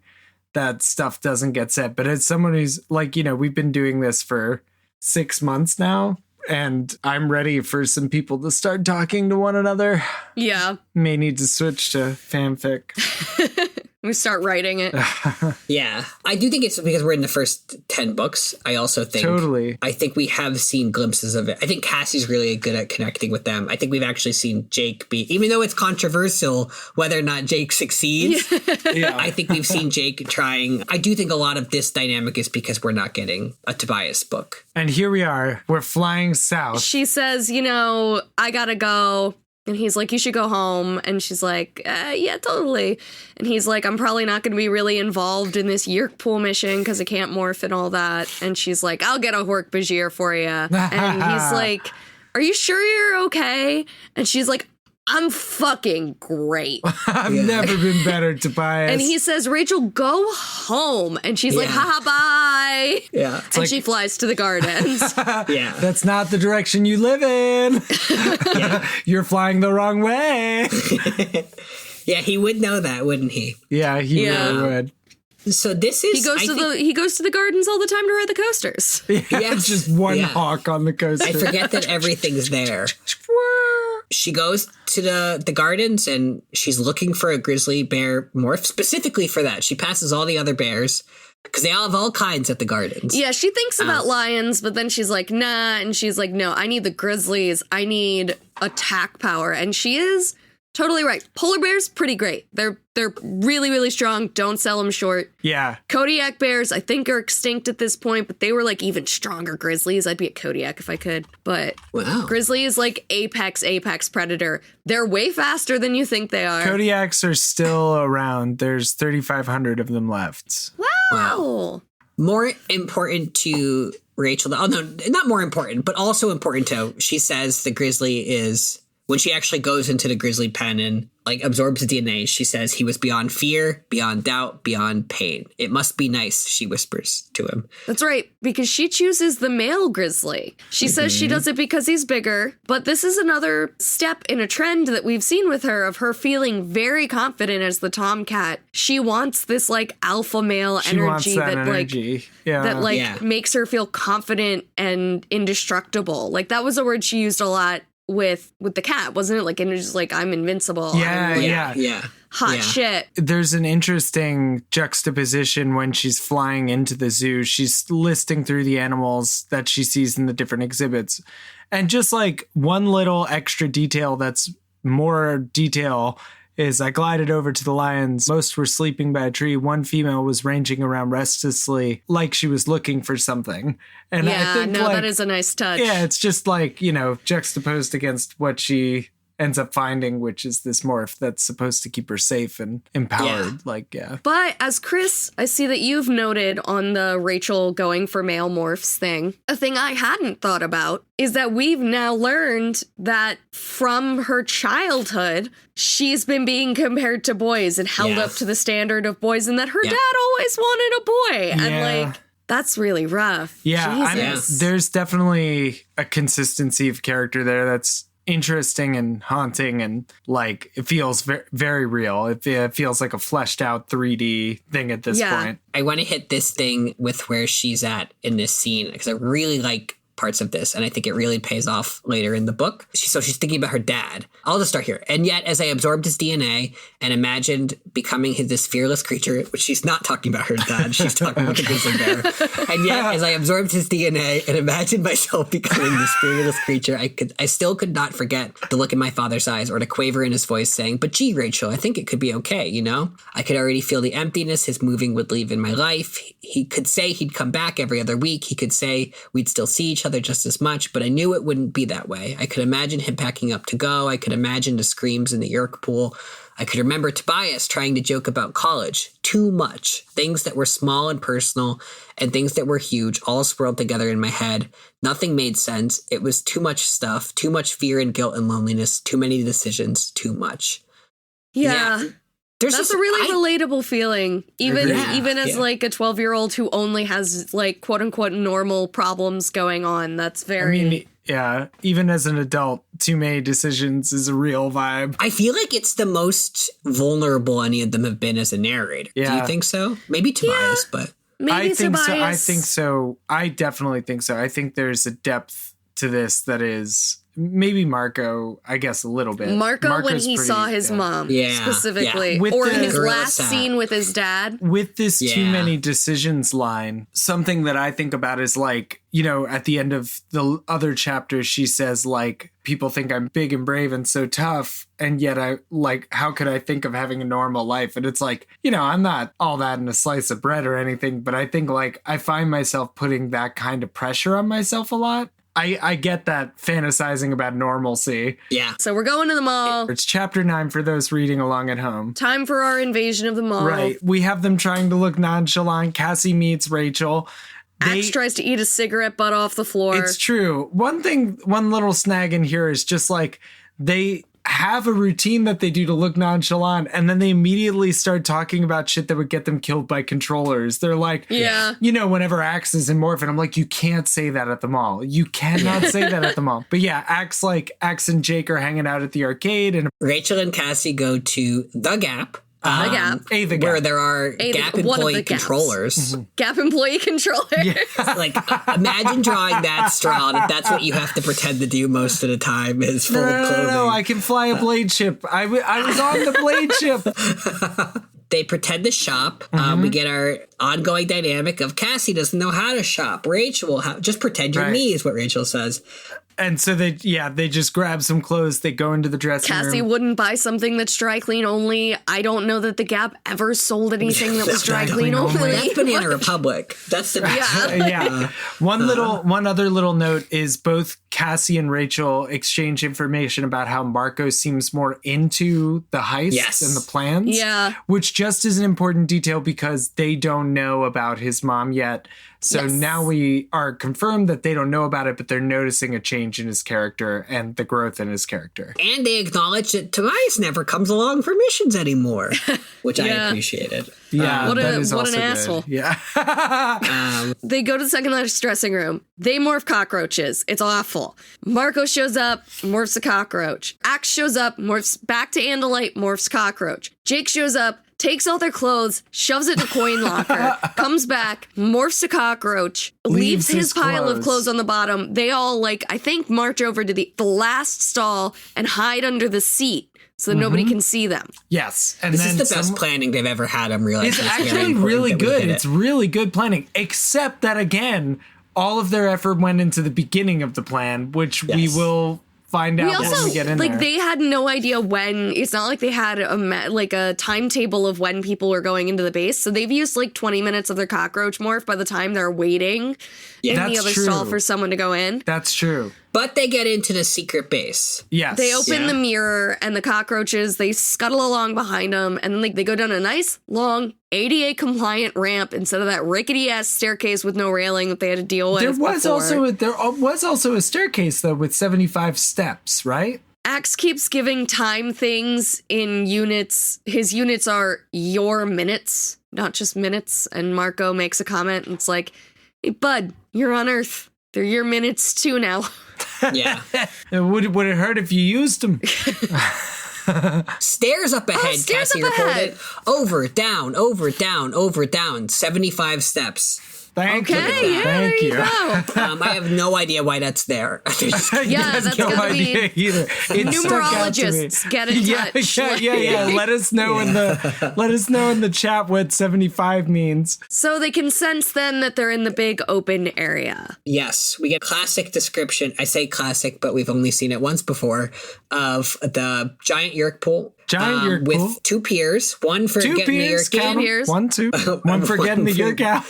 that stuff doesn't get said. But as someone who's like, we've been doing this for 6 months now, and I'm ready for some people to start talking to one another. Yeah. May need to switch to fanfic. We start writing it. Yeah. I do think it's because we're in the first 10 books. I also think... Totally. I think we have seen glimpses of it. I think Cassie's really good at connecting with them. I think we've actually seen Jake even though it's controversial whether or not Jake succeeds, Yeah. I think we've seen Jake trying. I do think a lot of this dynamic is because we're not getting a Tobias book. And here we are. We're flying south. She says, I gotta go. And he's like, you should go home. And she's like, yeah, totally. And he's like, I'm probably not going to be really involved in this Yeerk pool mission because I can't morph and all that. And she's like, I'll get a Hork Bajir for you. And he's like, are you sure you're okay? And she's like, I'm fucking great. I've never been better, Tobias. And he says, Rachel, go home. And she's like, haha, bye. Yeah. And she flies to the gardens. Yeah. That's not the direction you live in. You're flying the wrong way. Yeah, he would know that, wouldn't he? Yeah, he really would. So this is... He goes to the gardens all the time to ride the coasters. Yeah, it's just one hawk on the coaster. I forget that everything's there. She goes to the gardens and she's looking for a grizzly bear morph specifically for that. She passes all the other bears because they all have all kinds at the gardens. Yeah, she thinks about lions, but then she's like, nah. And she's like, no, I need the grizzlies. I need attack power. And she is totally right. Polar bears, pretty great. They're really, really strong. Don't sell them short. Yeah. Kodiak bears, I think, are extinct at this point, but they were like even stronger grizzlies. I'd be a Kodiak if I could. But grizzly is like apex predator. They're way faster than you think they are. Kodiaks are still around. There's 3,500 of them left. Wow. More important to Rachel. Oh, no, not more important, but also important to, she says the grizzly is... When she actually goes into the grizzly pen and like absorbs the DNA, she says he was beyond fear, beyond doubt, beyond pain. It must be nice, she whispers to him. That's right, because she chooses the male grizzly. She says she does it because he's bigger, but this is another step in a trend that we've seen with her of her feeling very confident as the tomcat. She wants this like alpha male energy that makes her feel confident and indestructible. Like that was a word she used a lot with the cat, wasn't it? Like, and it was just like, I'm invincible. Yeah. Hot shit. There's an interesting juxtaposition when she's flying into the zoo. She's listing through the animals that she sees in the different exhibits. And just like one little extra detail that's more detail is I glided over to the lions. Most were sleeping by a tree. One female was ranging around restlessly like she was looking for something. And I think that is a nice touch. Yeah, it's just like, juxtaposed against what she ends up finding, which is this morph that's supposed to keep her safe and empowered. But as Chris, I see that you've noted on the Rachel going for male morphs thing, a thing I hadn't thought about is that we've now learned that from her childhood, she's been being compared to boys and held up to the standard of boys, and that her dad always wanted a boy. And that's really rough. Yeah, there's definitely a consistency of character there that's interesting and haunting, and like it feels very real. It feels like a fleshed out 3D thing at this point. I want to hit this thing with where she's at in this scene because I really like parts of this, and I think it really pays off later in the book. She's thinking about her dad. I'll just start here. And yet, as I absorbed his DNA and imagined becoming this fearless creature, which she's not talking about her dad, she's talking about the grizzly bear. And yet, as I absorbed his DNA and imagined myself becoming this fearless creature, I still could not forget the look in my father's eyes or the quaver in his voice saying, "But gee, Rachel, I think it could be okay, I could already feel the emptiness his moving would leave in my life. He could say he'd come back every other week. He could say we'd still see each other just as much, but I knew it wouldn't be that way. I could imagine him packing up to go. I could imagine the screams in the Yeerk pool. I could remember Tobias trying to joke about college. Too much. Things that were small and personal and things that were huge all swirled together in my head. Nothing made sense. It was too much stuff, too much fear and guilt and loneliness, too many decisions, too much." Yeah. That's a really relatable feeling, even as like a 12-year-old who only has like quote unquote normal problems going on. That's very. Even as an adult, too many decisions is a real vibe. I feel like it's the most vulnerable any of them have been as a narrator. Yeah. Do you think so? Maybe Tobias, but maybe Tobias. I think so. I definitely think so. I think there's a depth to this that is. Maybe Marco, I guess a little bit. Marco's when he saw his mom, specifically. Yeah. Or his last scene with his dad. With this too many decisions line, something that I think about is like, at the end of the other chapter, she says like, people think I'm big and brave and so tough. And yet how could I think of having a normal life? And it's like, I'm not all that in a slice of bread or anything, but I think like I find myself putting that kind of pressure on myself a lot. I get that fantasizing about normalcy. Yeah. So we're going to the mall. It's chapter 9 for those reading along at home. Time for our invasion of the mall. Right. We have them trying to look nonchalant. Cassie meets Rachel. Axe tries to eat a cigarette butt off the floor. It's true. One little snag in here is just like they have a routine that they do to look nonchalant, and then they immediately start talking about shit that would get them killed by controllers. They're like, whenever Axe is in Morphin, I'm like, you can't say that at the mall. You cannot say that at the mall. But yeah, Axe and Jake are hanging out at the arcade, and Rachel and Cassie go to The Gap. The Gap. Where there are Gap employee controllers. Mm-hmm. Gap employee controllers. Yeah. Like, imagine drawing that straw, and if that's what you have to pretend to do most of the time is full of clothing. No, I can fly a blade ship. I was on the blade ship. They pretend to shop. We get our ongoing dynamic of Cassie doesn't know how to shop. Rachel will just pretend you're me is what Rachel says. And so they just grab some clothes. They go into the dressing room. Cassie wouldn't buy something that's dry clean only. I don't know that the Gap ever sold anything that was dry clean only. That's Banana Republic. That's the One other little note is both Cassie and Rachel exchange information about how Marco seems more into the heist and the plans. Yeah. Which just is an important detail because they don't know about his mom yet. So now we are confirmed that they don't know about it, but they're noticing a change in his character and the growth in his character. And they acknowledge that Tobias never comes along for missions anymore, which I appreciated. Yeah, what an good. asshole. Yeah. They go to the second largest dressing room. They morph cockroaches. It's awful. Marco shows up, morphs a cockroach. Axe shows up, morphs back to Andalite, morphs cockroach. Jake shows up, takes all their clothes, shoves it in a coin locker, comes back, morphs a cockroach, leaves his pile of clothes on the bottom. They all, I think, march over to the last stall and hide under the seat so that nobody can see them. Yes. And this is the best planning they've ever had, I'm realizing. It's actually really good. It's really good planning, except that, again, all of their effort went into the beginning of the plan, which we will find out when we get in there. They had no idea when. It's not like they had a timetable of when people were going into the base. So they've used 20 minutes of their cockroach morph by the time they're waiting in the other stall for someone to go in. That's true. But they get into the secret base. Yes. They open the mirror, and the cockroaches, they scuttle along behind them, and then they go down a nice, long, ADA-compliant ramp instead of that rickety-ass staircase with no railing that they had to deal with. There was also a staircase, though, with 75 steps, right? Axe keeps giving time things in units. His units are your minutes, not just minutes. And Marco makes a comment, and it's like, hey, bud, you're on Earth. They're your minutes, too, now. Yeah. Would it hurt if you used them? Stairs up ahead, Cassie reported. Over, down, 75 steps. Thank you. Yeah, Thank you. I have no idea why that's there. Yeah, that's gotta be either. numerologists get in touch. Yeah. Let us know in the chat what 75 means. So they can sense then that they're in the big open area. Yes, we get classic description. I say classic, but we've only seen it once before, of the giant Yeerk pool. With two piers, one for getting the Yeerk in. One for getting the Yeerk out.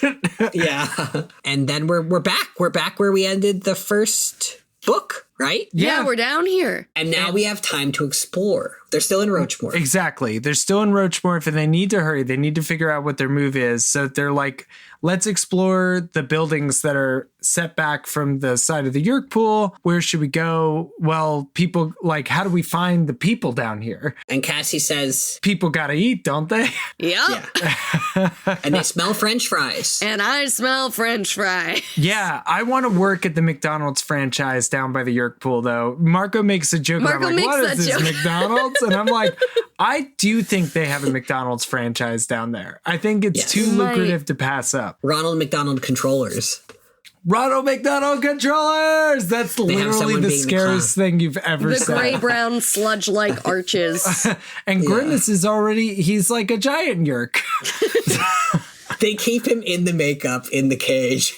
Yeah. And then we're back. We're back where we ended the first book, right? Yeah, we're down here. And now we have time to explore. They're still in Roachmore. Exactly. They're still in Roachmore, and they need to hurry. They need to figure out what their move is. So they're like, let's explore the buildings that are set back from the side of the Yeerk pool. Where should we go? Well, people, how do we find the people down here? And Cassie says, people gotta eat, don't they? Yeah. And they smell French fries. And I smell French fry. Yeah, I want to work at the McDonald's franchise down by the Yeerk pool, though. Marco makes a joke about, what is this, McDonald's? And I'm like, I do think they have a McDonald's franchise down there. I think it's too lucrative to pass up. Ronald McDonald controllers. Ronald McDonald controllers! That's literally the scariest thing you've ever said. The gray-brown sludge-like arches. And Grimace is he's like a giant Yeerk. They keep him in the makeup in the cage.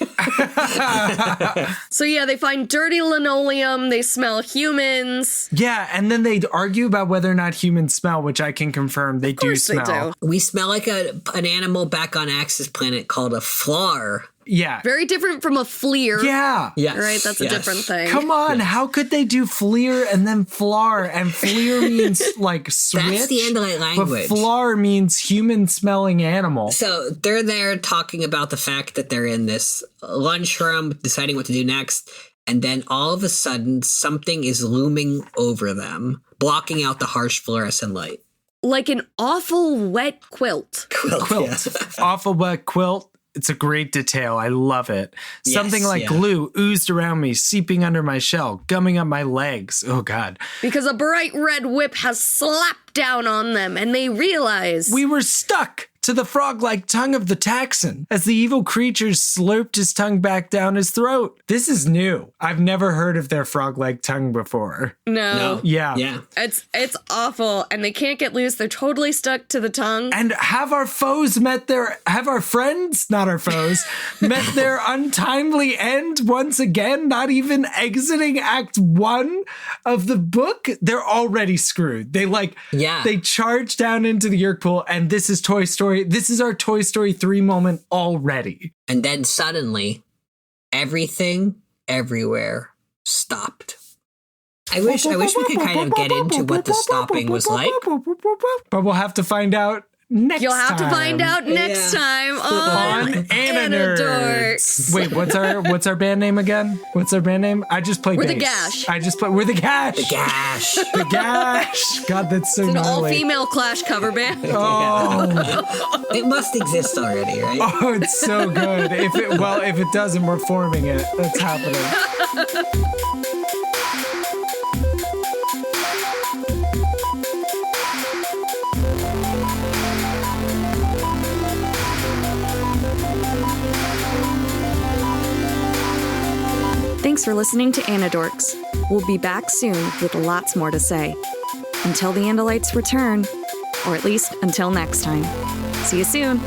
So yeah, they find dirty linoleum. They smell humans. Yeah, and then they argue about whether or not humans smell, which I can confirm they do smell. They do. We smell like an animal back on Axe's planet called a flar. Yeah. Very different from a fleer. Yeah. Yes. Right? That's a different thing. Come on. Yes. How could they do fleer and then flar? And fleer means switch. That's the Andalite language. But flar means human smelling animal. So they're there talking about the fact that they're in this lunchroom, deciding what to do next. And then all of a sudden, something is looming over them, blocking out the harsh fluorescent light. Like an awful wet quilt. Quilt. Awful wet quilt. It's a great detail. I love it. Something like glue oozed around me, seeping under my shell, gumming up my legs. Oh, God. Because a bright red whip has slapped down on them, and they realize... we were stuck to the frog-like tongue of the Taxon as the evil creatures slurped his tongue back down his throat. This is new. I've never heard of their frog-like tongue before. No. Yeah. It's awful, and they can't get loose. They're totally stuck to the tongue. And have our friends, not our foes, met their untimely end once again, not even exiting Act 1 of the book? They're already screwed. They charge down into the Yeerk pool, and this is Toy Story. This is our Toy Story 3 moment already. And then suddenly, everything, everywhere, stopped. I wish we could kind of get into what the stopping was like. But we'll have to find out next time. You'll have to find out next time on Anidorks. Wait, what's our band name again? What's our band name? I just played We're bass. the Gash. We're the Gash. The Gash. The Gash. God, that's so It's an gnarly. all-female Clash cover band. Oh. It must exist already, right? Oh, it's so good. If it doesn't, we're forming it. That's happening. for listening to Anidorks. We'll be back soon with lots more to say. Until the Andalites return, or at least until next time. See you soon.